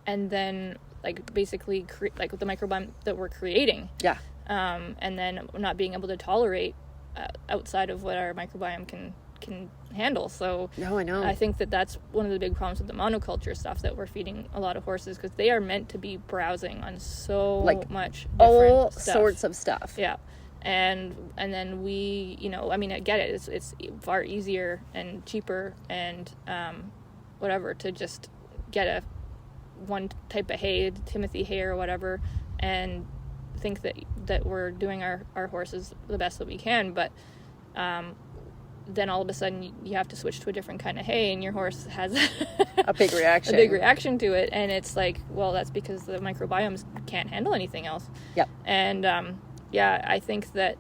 and then like basically like with the microbiome that we're creating, and then not being able to tolerate outside of what our microbiome can handle. So I know. I think that's one of the big problems with the monoculture stuff that we're feeding a lot of horses, because they are meant to be browsing on so much different all stuff. sorts of stuff. Yeah. And then we, you know, I mean, I get it. It's far easier and cheaper and whatever to just get one type of hay, Timothy hay or whatever, and think that we're doing our horses the best that we can. But then all of a sudden you have to switch to a different kind of hay, and your horse has a big reaction. A big reaction to it, and it's like, well, that's because the microbiomes can't handle anything else. Yep. And I think that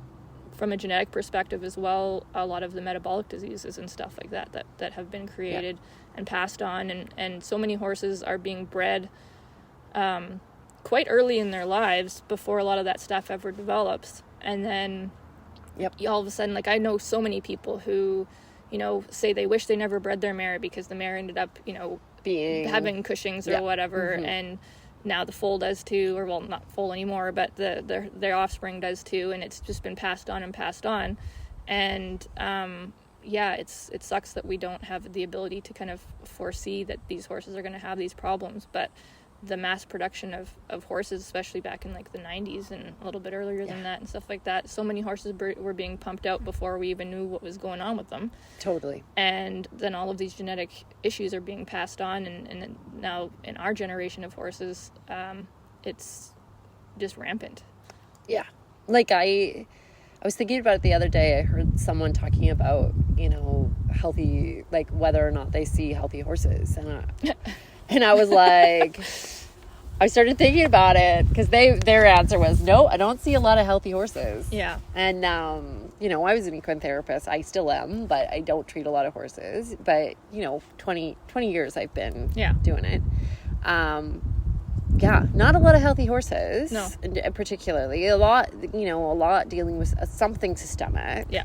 from a genetic perspective as well, a lot of the metabolic diseases and stuff like that have been created and passed on, and so many horses are being bred quite early in their lives before a lot of that stuff ever develops, and then all of a sudden, like, I know so many people who, you know, say they wish they never bred their mare because the mare ended up, you know, having Cushing's or whatever, and now the foal does too, or well, not foal anymore, but their offspring does too, and it's just been passed on, and it sucks that we don't have the ability to kind of foresee that these horses are going to have these problems, but the mass production of horses, especially back in like the 90s and a little bit earlier than that and stuff like that, so many horses were being pumped out before we even knew what was going on with them. Totally. And then all of these genetic issues are being passed on, and now in our generation of horses, it's just rampant. Yeah. Like I was thinking about it the other day. I heard someone talking about, you know, healthy, like whether or not they see healthy horses, and I was like, I started thinking about it, because their answer was, no, I don't see a lot of healthy horses. Yeah. And, you know, I was an equine therapist. I still am, but I don't treat a lot of horses. But, you know, 20 years I've been doing it. Not a lot of healthy horses. No. Particularly. A lot dealing with something systemic. Yeah.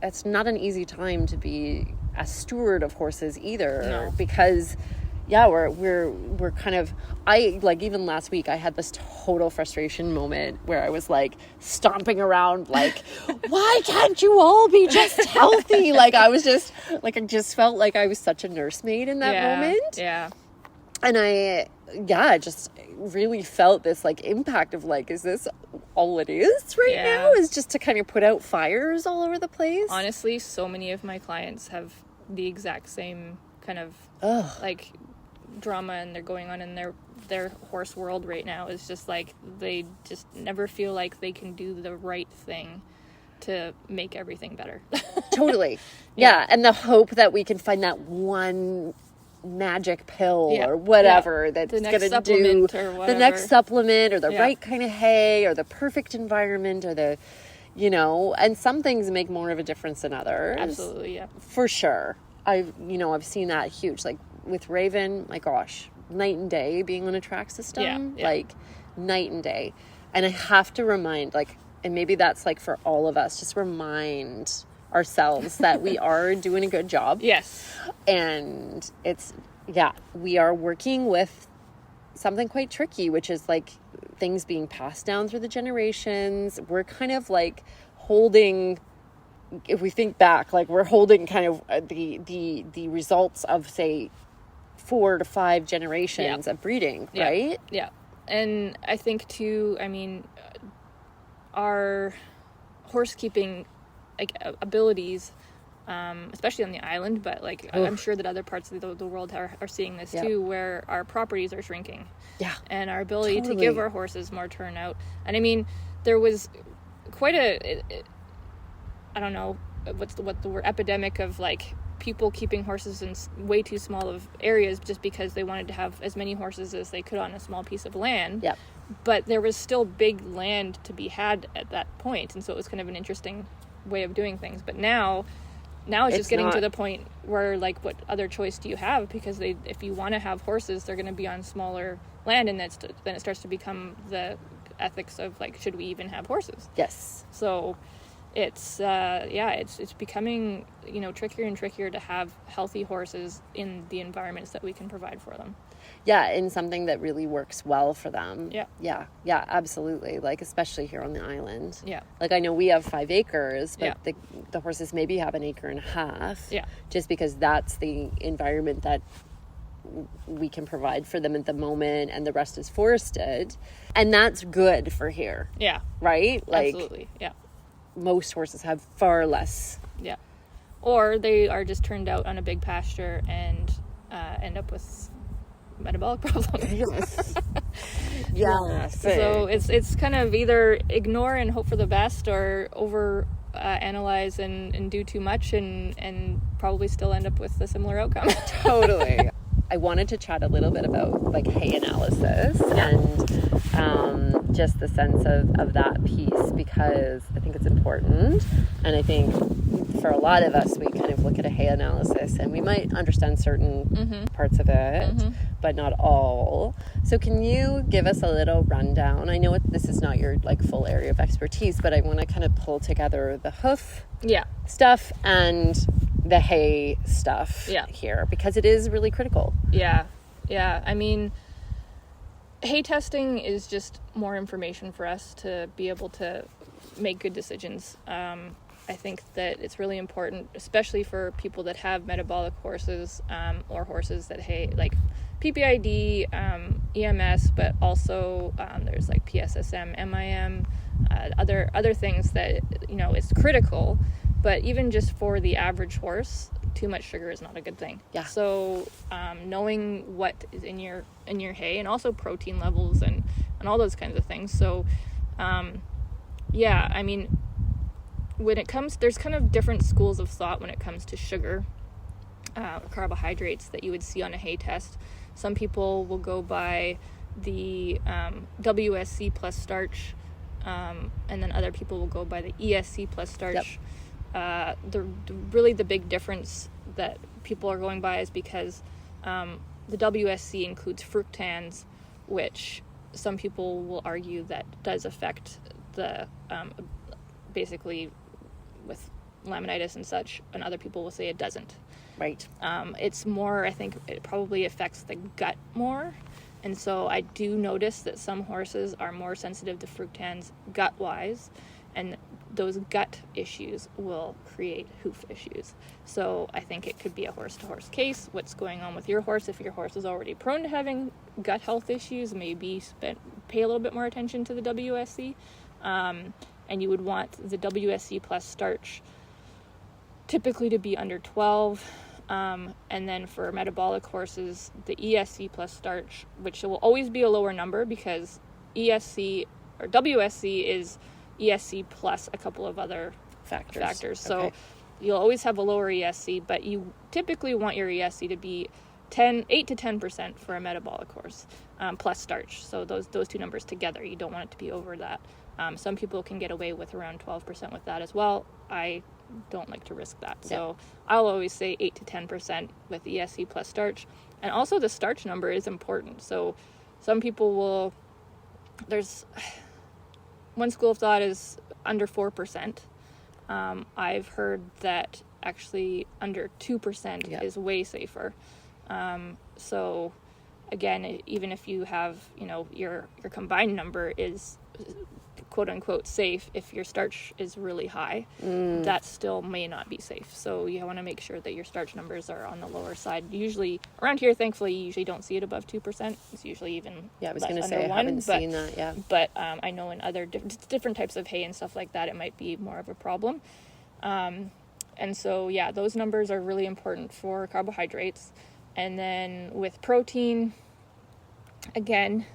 It's not an easy time to be a steward of horses either, because yeah, we're kind of, I like, even last week I had this total frustration moment where I was like stomping around like, why can't you all be just healthy? Like I was just like, I just felt like I was such a nursemaid in that moment. Yeah. And I just really felt this like impact of like, is this all it is right now, is just to kind of put out fires all over the place? Honestly, so many of my clients have the exact same kind of like drama, and they're going on in their horse world right now. Is just like they just never feel like they can do the right thing to make everything better. Totally. Yeah. And the hope that we can find that one magic pill or whatever that's going to do the next supplement or the right kind of hay or the perfect environment or the, you know, and some things make more of a difference than others. Absolutely. Yeah. For sure. I've seen that huge, like with Raven, my gosh, night and day being on a track system, like night and day. And I have to remind, like, and maybe that's like for all of us, just remind ourselves that we are doing a good job. Yes. And it's, we are working with something quite tricky, which is like things being passed down through the generations. We're kind of like holding, if we think back, like we're holding kind of the results of, say, 4 to 5 generations of breeding, right? Yeah. And I think too, I mean, our horse keeping like abilities, especially on the island, but like I'm sure that other parts of the world are seeing this too, where our properties are shrinking. Yeah. And our ability to give our horses more turnout. And I mean, there was quite I don't know what the word, epidemic of like people keeping horses in way too small of areas just because they wanted to have as many horses as they could on a small piece of land. Yeah. But there was still big land to be had at that point, and so it was kind of an interesting way of doing things. But now it's just getting to the point where, like, what other choice do you have? Because if you want to have horses, they're going to be on smaller land, and then it starts to become the ethics of like, should we even have horses? Yes. So it's it's becoming, you know, trickier and trickier to have healthy horses in the environments that we can provide for them. Yeah, in something that really works well for them. Yeah, absolutely. Like, especially here on the island. Yeah. Like, I know we have 5 acres, but the horses maybe have 1.5 acres. Yeah. Just because that's the environment that we can provide for them at the moment, and the rest is forested. And that's good for here. Yeah. Right? Like, absolutely. Yeah. Most horses have far less. Yeah. Or they are just turned out on a big pasture and end up with metabolic problems. Yes. Yes. So it's kind of either ignore and hope for the best, or over analyze and do too much and probably still end up with a similar outcome. Totally. I wanted to chat a little bit about like hay analysis and just the sense of that piece, because I think it's important. And I think for a lot of us, we kind of look at a hay analysis and we might understand certain parts of it, but not all. So can you give us a little rundown? I know this is not your like full area of expertise, but I want to kind of pull together the hoof stuff and the hay stuff here, because it is really critical. Yeah. I mean, hay testing is just more information for us to be able to make good decisions. I think that it's really important, especially for people that have metabolic horses, or horses that hay, like PPID, EMS, but also there's like PSSM, MIM, other things that, you know, it's critical. But even just for the average horse, too much sugar is not a good thing. Yeah. So knowing what is in your hay, and also protein levels and all those kinds of things. So I mean, when it comes, there's kind of different schools of thought when it comes to sugar, carbohydrates that you would see on a hay test. Some people will go by the WSC plus starch, and then other people will go by the ESC plus starch. Yep. The big difference that people are going by is because the WSC includes fructans, which some people will argue that does affect the basically with laminitis and such, and other people will say it doesn't. Right. It's more, I think it probably affects the gut more. And so I do notice that some horses are more sensitive to fructans gut-wise, and those gut issues will create hoof issues. So I think it could be a horse-to-horse case. What's going on with your horse? If your horse is already prone to having gut health issues, maybe pay a little bit more attention to the WSC. And you would want the WSC plus starch typically to be under 12. And then for metabolic horses, the ESC plus starch, which will always be a lower number because ESC or WSC is ESC plus a couple of other factors. So you'll always have a lower ESC, but you typically want your ESC to be 8 to 10% for a metabolic horse, plus starch. So those two numbers together, you don't want it to be over that. Some people can get away with around 12% with that as well. I don't like to risk that. So I'll always say 8 to 10% with ESC plus starch. And also the starch number is important. So some people there's one school of thought is under 4%. I've heard that actually under 2% is way safer. So again, even if you have, your combined number is quote unquote safe, if your starch is really high, that still may not be safe. So you want to make sure that your starch numbers are on the lower side. Usually around here, thankfully, you usually don't see it above 2%. It's usually even I was going to say, I haven't seen that, But I know in other different types of hay and stuff like that, it might be more of a problem. And so, those numbers are really important for carbohydrates. And then with protein, again,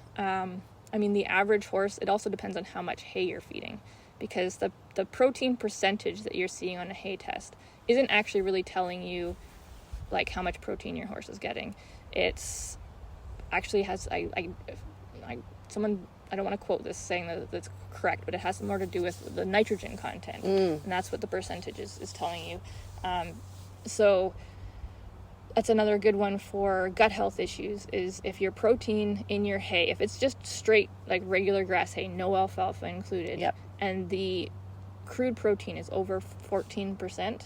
the average horse, it also depends on how much hay you're feeding, because the protein percentage that you're seeing on a hay test isn't actually really telling you like how much protein your horse is getting. It's actually has, someone, I don't want to quote this saying that that's correct, but it has more to do with the nitrogen content, and that's what the percentage is telling you. So that's another good one for gut health issues, is if your protein in your hay, if it's just straight like regular grass hay, no alfalfa included, and the crude protein is over 14%,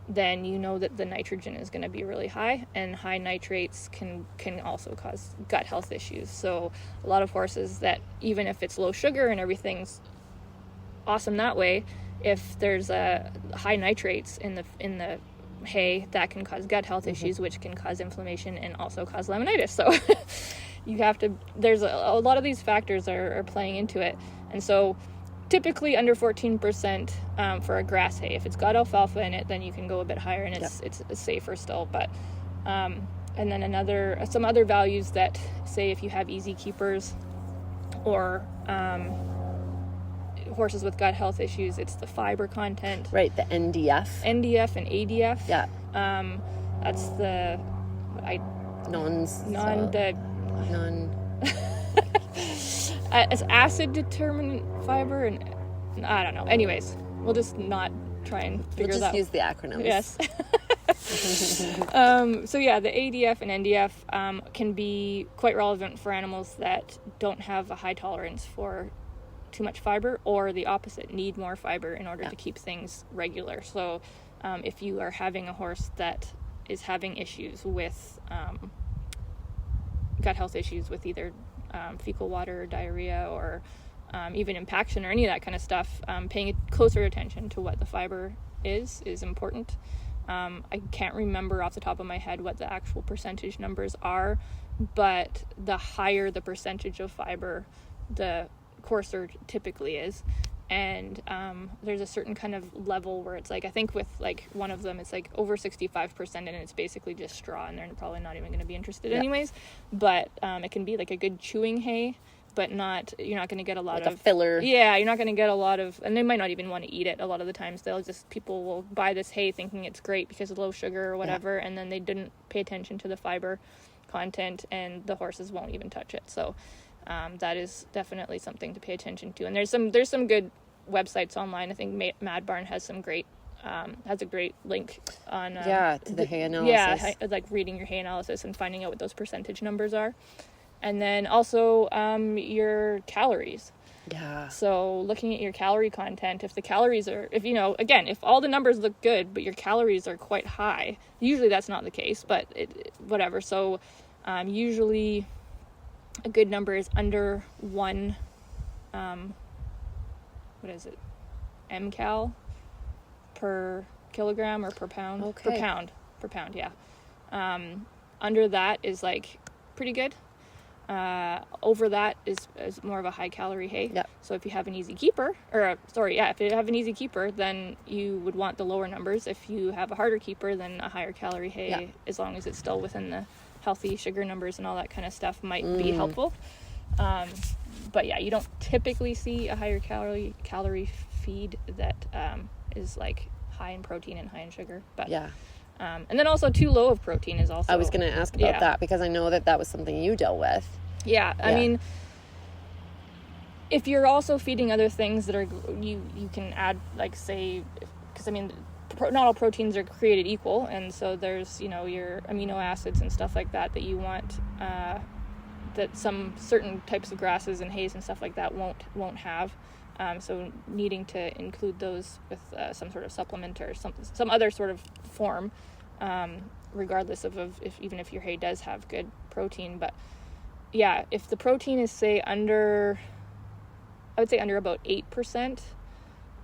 then you know that the nitrogen is going to be really high, and high nitrates can also cause gut health issues. So a lot of horses that, even if it's low sugar and everything's awesome that way, if there's a high nitrates in the hay, that can cause gut health issues, which can cause inflammation and also cause laminitis. So there's a lot of these factors are playing into it. And so typically under 14% for a grass hay. If it's got alfalfa in it, then you can go a bit higher, and it's safer still. But and then some other values that say if you have easy keepers or horses with gut health issues, it's the fiber content. Right, the NDF. NDF and ADF. Yeah. That's the it's acid determinant fiber, and I don't know. Anyways, we'll just not try and figure that out. We'll just use the acronyms. Yes. So the ADF and NDF can be quite relevant for animals that don't have a high tolerance for too much fiber, or the opposite, need more fiber in order to keep things regular. So if you are having a horse that is having issues with gut health issues with either fecal water or diarrhea, or even impaction or any of that kind of stuff, paying closer attention to what the fiber is important. I can't remember off the top of my head what the actual percentage numbers are, but the higher the percentage of fiber, the coarser typically is. And there's a certain kind of level where it's like, I think with like one of them, it's like over 65%, and it's basically just straw, and they're probably not even going to be interested anyways. But it can be like a good chewing hay, but you're not going to get a lot of a filler. Yeah, you're not going to get a lot of, and they might not even want to eat it. A lot of the times people will buy this hay thinking it's great because of low sugar or whatever, and then they didn't pay attention to the fiber content, and the horses won't even touch it. So that is definitely something to pay attention to. And there's some good websites online. I think Mad Barn has some great has a great link on to the hay analysis. Like reading your hay analysis and finding out what those percentage numbers are. And then also your calories. Yeah. So looking at your calorie content, if the calories are, if if all the numbers look good, but your calories are quite high, usually that's not the case, but whatever. So usually a good number is under 1, mcal per kilogram or per pound? Okay. Per pound, yeah. Under that is like pretty good. Over that is more of a high calorie hay. Yep. So if you have an easy keeper, if you have an easy keeper, then you would want the lower numbers. If you have a harder keeper, then a higher calorie hay, as long as it's still within the healthy sugar numbers and all that kind of stuff, might be helpful. But yeah, you don't typically see a higher calorie feed that is like high in protein and high in sugar. But Yeah. and then also too low of protein is also. I was going to ask about that, because I know that was something you dealt with. Yeah, I mean, if you're also feeding other things that are, you can add, like, say, because I mean, not all proteins are created equal, and so there's, your amino acids and stuff like that you want, that some certain types of grasses and hays and stuff like that won't have. So needing to include those with some sort of supplement or some other sort of form, regardless of even if your hay does have good protein. But yeah, if the protein is, say, I would say under about 8%.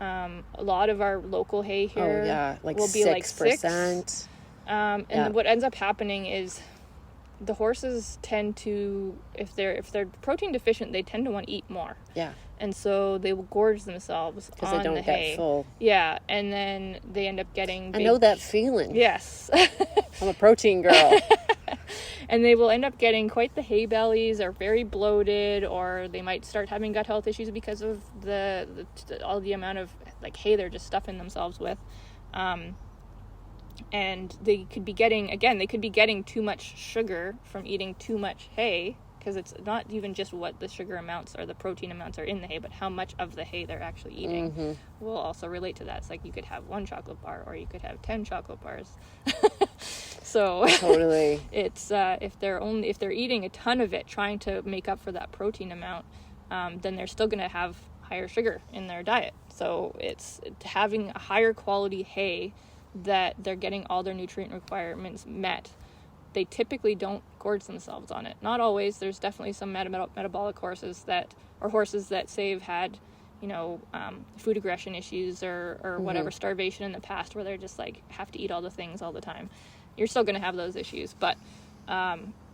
A lot of our local hay here will be 6%. like 6%. And what ends up happening is the horses tend to, if they're protein deficient, they tend to want to eat more. Yeah. And so they will gorge themselves because on they don't the hay. get full. Yeah, and then they end up getting I know that feeling. Yes. I'm a protein girl. And they will end up getting quite the hay bellies, or very bloated, or they might start having gut health issues because of all the amount of like hay they're just stuffing themselves with. And they could be getting too much sugar from eating too much hay, because it's not even just what the sugar amounts or the protein amounts are in the hay, but how much of the hay they're actually eating will also relate to that. It's like you could have 1 chocolate bar, or you could have 10 chocolate bars. So totally, it's if they're eating a ton of it, trying to make up for that protein amount, then they're still going to have higher sugar in their diet. So it's having a higher quality hay that they're getting all their nutrient requirements met. They typically don't gorge themselves on it. Not always. There's definitely some metabolic horses that say have had, food aggression issues or whatever, starvation in the past, where they're just like have to eat all the things all the time. You're still going to have those issues, but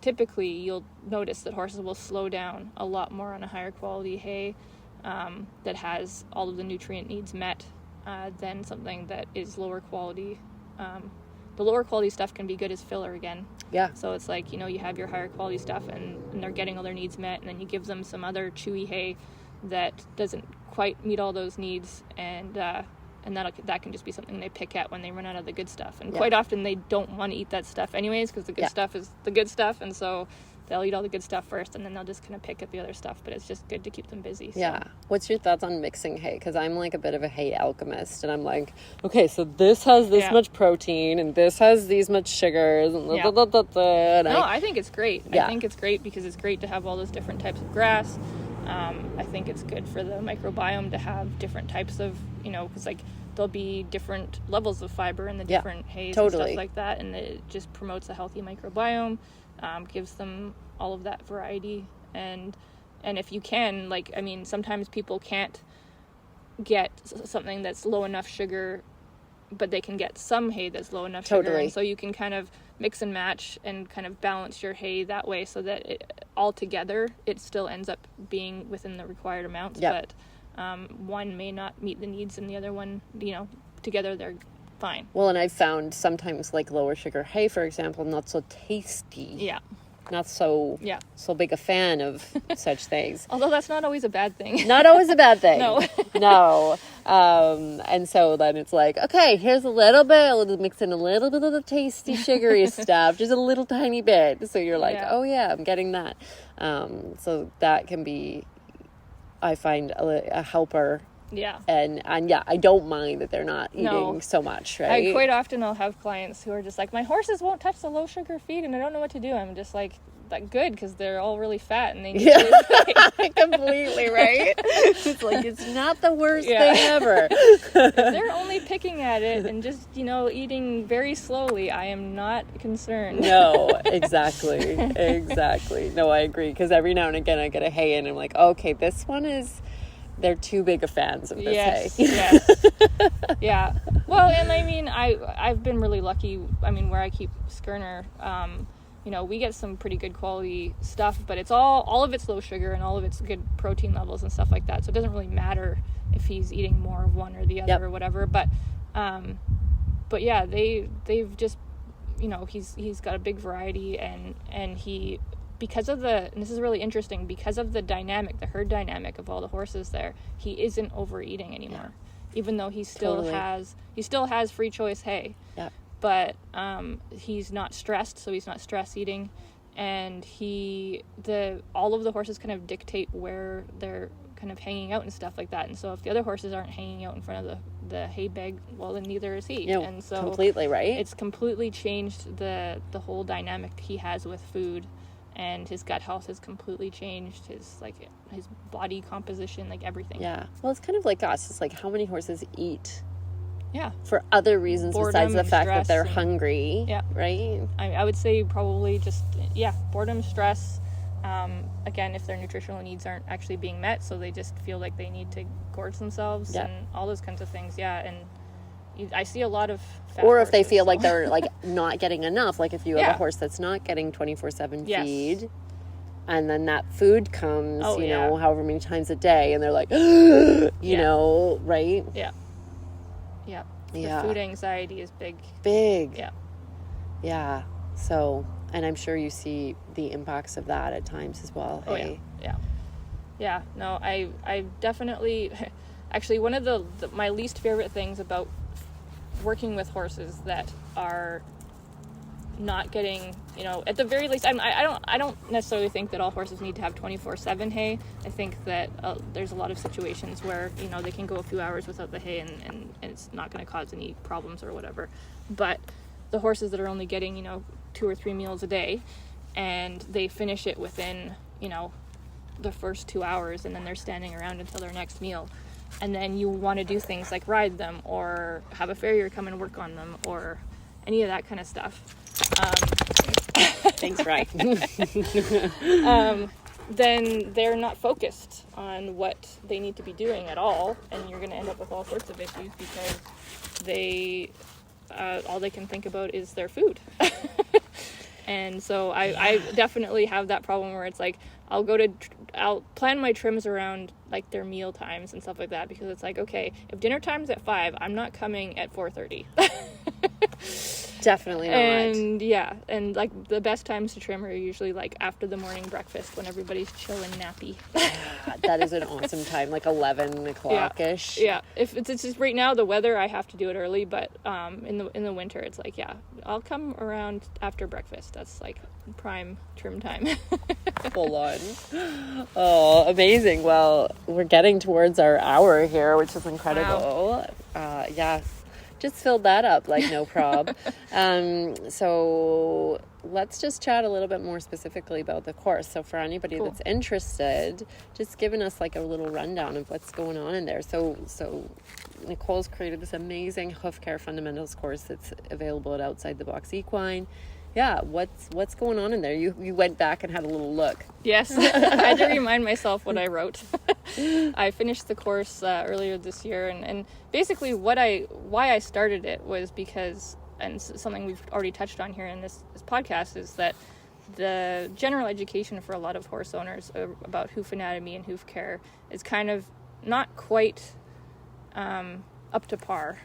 typically you'll notice that horses will slow down a lot more on a higher quality hay that has all of the nutrient needs met than something that is lower quality. The lower quality stuff can be good as filler again. Yeah. So it's like, you have your higher quality stuff and they're getting all their needs met, and then you give them some other chewy hay that doesn't quite meet all those needs, and that can just be something they pick at when they run out of the good stuff. And quite often they don't want to eat that stuff anyways, because the good stuff is the good stuff, and so they'll eat all the good stuff first, and then they'll just kind of pick at the other stuff. But it's just good to keep them busy. So. Yeah. What's your thoughts on mixing hay? Because I'm like a bit of a hay alchemist, and I'm like, okay, so this has this much protein, and this has these much sugars, and I think it's great. Yeah. I think it's great because it's great to have all those different types of grass. I think it's good for the microbiome to have different types of, because like there'll be different levels of fiber in the different hays and stuff like that, and it just promotes a healthy microbiome. Gives them all of that variety, and if you can, sometimes people can't get something that's low enough sugar, but they can get some hay that's low enough sugar, and so you can kind of mix and match and kind of balance your hay that way, so that altogether it still ends up being within the required amounts, but one may not meet the needs and the other one, together they're fine. Well, and I've found sometimes like lower sugar hay, for example, not so tasty. Yeah. Not so big a fan of such things. Although that's not always a bad thing. Not always a bad thing. No. No. And so then it's like, okay, here's a little bit. We'll mix in a little bit of the tasty, sugary stuff, just a little tiny bit. So you're like, oh yeah, I'm getting that. So that can be, I find, a helper. Yeah. And I don't mind that they're not eating so much, right? Quite often I'll have clients who are just like, my horses won't touch the low sugar feed and I don't know what to do. I'm just like, that good because they're all really fat and they need to completely, right? It's like, it's not the worst thing ever. If they're only picking at it and just, eating very slowly, I am not concerned. No, exactly. No, I agree. Because every now and again I get a hay and I'm like, okay, this one they're too big of fans of this hay. Yes. Yeah. Well, and I mean, I've been really lucky. I mean, where I keep Skerner, we get some pretty good quality stuff, but it's all of it's low sugar and all of it's good protein levels and stuff like that. So it doesn't really matter if he's eating more of one or the other or whatever. But yeah, they've just, he's got a big variety and he, because of and this is really interesting, because of the herd dynamic of all the horses there, he isn't overeating anymore, even though he still has free choice hay. Yeah. But he's not stressed, so he's not stress eating, and all of the horses kind of dictate where they're kind of hanging out and stuff like that. And so if the other horses aren't hanging out in front of the hay bag, well, then neither is he. Yeah, and so completely, right? It's completely changed the whole dynamic he has with food. And his gut health has completely changed, his body composition, like everything. Yeah. Well, it's kind of like us. It's like how many horses eat for other reasons boredom, besides the fact that they're hungry. Yeah. Right? I would say probably just, boredom, stress. Again, if their nutritional needs aren't actually being met, so they just feel like they need to gorge themselves and all those kinds of things. Yeah. And I see a lot of fat or if horses, they feel like they're like not getting enough, like if you have a horse that's not getting 24/7 feed, and then that food comes, however many times a day, and they're like, you know, right? Yeah. The food anxiety is big. Yeah. So, and I'm sure you see the impacts of that at times as well. Hey? Yeah. No, I definitely, actually, one of my least favorite things about working with horses that are not getting, at the very least, I don't necessarily think that all horses need to have 24/7 hay. I think that there's a lot of situations where, they can go a few hours without the hay and it's not going to cause any problems or whatever. But the horses that are only getting, 2 or 3 meals a day and they finish it within, the first 2 hours, and then they're standing around until their next meal. And then you want to do things like ride them or have a farrier come and work on them or any of that kind of stuff. Thanks, right. Then they're not focused on what they need to be doing at all, and you're going to end up with all sorts of issues because they all they can think about is their food. And so I definitely have that problem where it's like I'll plan my trims around like their meal times and stuff like that, because it's like, okay, if dinner time's at 5, I'm not coming at 4:30. Definitely not. And like the best times to trim are usually like after the morning breakfast when everybody's chill and nappy. That is an awesome time, like 11 o'clock-ish. Yeah. If it's just right now the weather, I have to do it early, but in the winter it's like, I'll come around after breakfast. That's like prime trim time. Full on. Oh, amazing. Well, we're getting towards our hour here, which is incredible. Wow. Just filled that up like no prob. So let's just chat a little bit more specifically about the course. So for anybody that's interested, just giving us like a little rundown of what's going on in there. So Nicole's created this amazing Hoof Care Fundamentals course that's available at Outside the Box Equine. Yeah, what's going on in there? You went back and had a little look. Yes, I had to remind myself what I wrote. I finished the course earlier this year, and basically why I started it was because, and something we've already touched on here in this podcast, is that the general education for a lot of horse owners about hoof anatomy and hoof care is kind of not quite up to par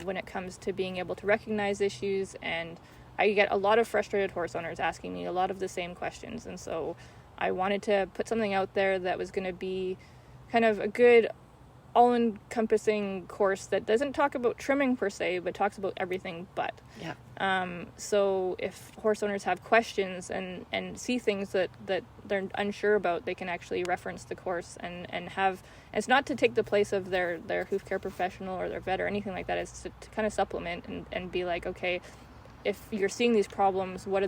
when it comes to being able to recognize issues. And I get a lot of frustrated horse owners asking me a lot of the same questions, and so I wanted to put something out there that was going to be kind of a good all-encompassing course that doesn't talk about trimming per se, but talks about everything but. So if horse owners have questions and see things that they're unsure about, they can actually reference the course and have, and it's not to take the place of their hoof care professional or their vet or anything like that. It's to kind of supplement and be like, okay, if you're seeing these problems, what are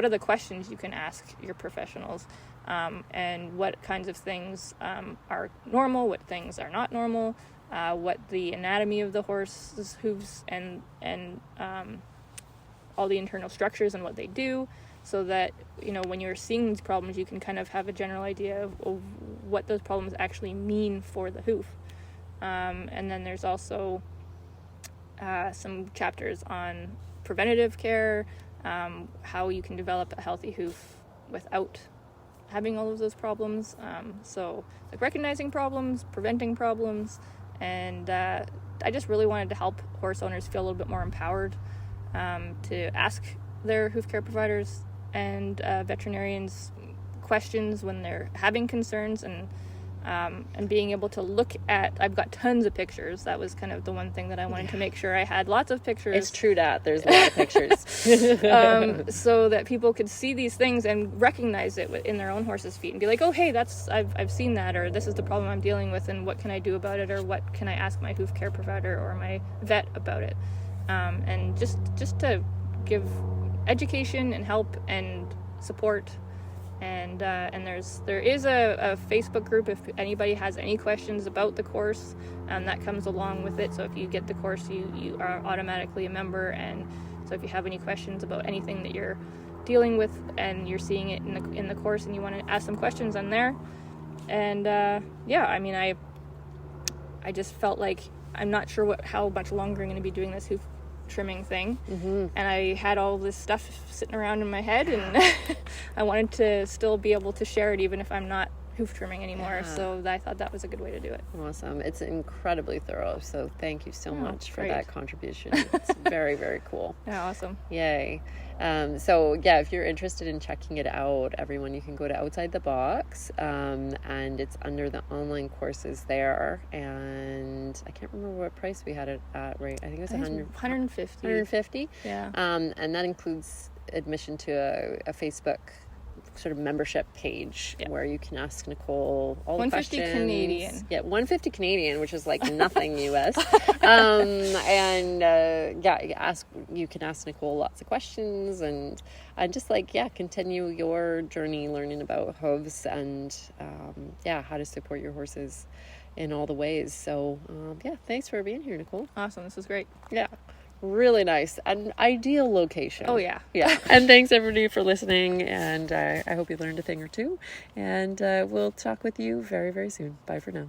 the questions you can ask your professionals, and what kinds of things are normal, what things are not normal, what the anatomy of the horse's hooves and all the internal structures and what they do, so that, when you're seeing these problems, you can kind of have a general idea of what those problems actually mean for the hoof. And then there's also some chapters on preventative care, how you can develop a healthy hoof without having all of those problems. So like recognizing problems, preventing problems, and I just really wanted to help horse owners feel a little bit more empowered to ask their hoof care providers and veterinarians questions when they're having concerns, and being able to look at, I've got tons of pictures. That was kind of the one thing that I wanted to make sure I had lots of pictures. It's true that there's a lot of pictures. So that people could see these things and recognize it in their own horse's feet and be like, oh, hey, I've seen that, or this is the problem I'm dealing with, and what can I do about it, or what can I ask my hoof care provider or my vet about it, and just to give education and help and support. And there is a Facebook group if anybody has any questions about the course, that comes along with it. So if you get the course, you are automatically a member. And so if you have any questions about anything that you're dealing with and you're seeing it in the course and you want to ask some questions on there. And I just felt like I'm not sure how much longer I'm going to be doing this hoof trimming thing, and I had all this stuff sitting around in my head, and I wanted to still be able to share it even if I'm not hoof trimming anymore. So I thought that was a good way to do it. Awesome. It's incredibly thorough, so thank you so much for that contribution. It's very, very cool. Yeah, awesome. Yay. So yeah, if you're interested in checking it out, everyone, you can go to Outside the Box, and it's under the online courses there, and I can't remember what price we had it at, right? I think it was 150. Yeah. And that includes admission to a Facebook sort of membership page where you can ask Nicole all the questions. 150 Canadian. Yeah, 150 Canadian, which is like nothing US. You can ask Nicole lots of questions and just continue your journey learning about hooves and how to support your horses in all the ways. So thanks for being here, Nicole. Awesome. This was great. Yeah. Really nice. An ideal location. Oh, yeah. Yeah. And thanks, everybody, for listening. And I hope you learned a thing or two. And we'll talk with you very, very soon. Bye for now.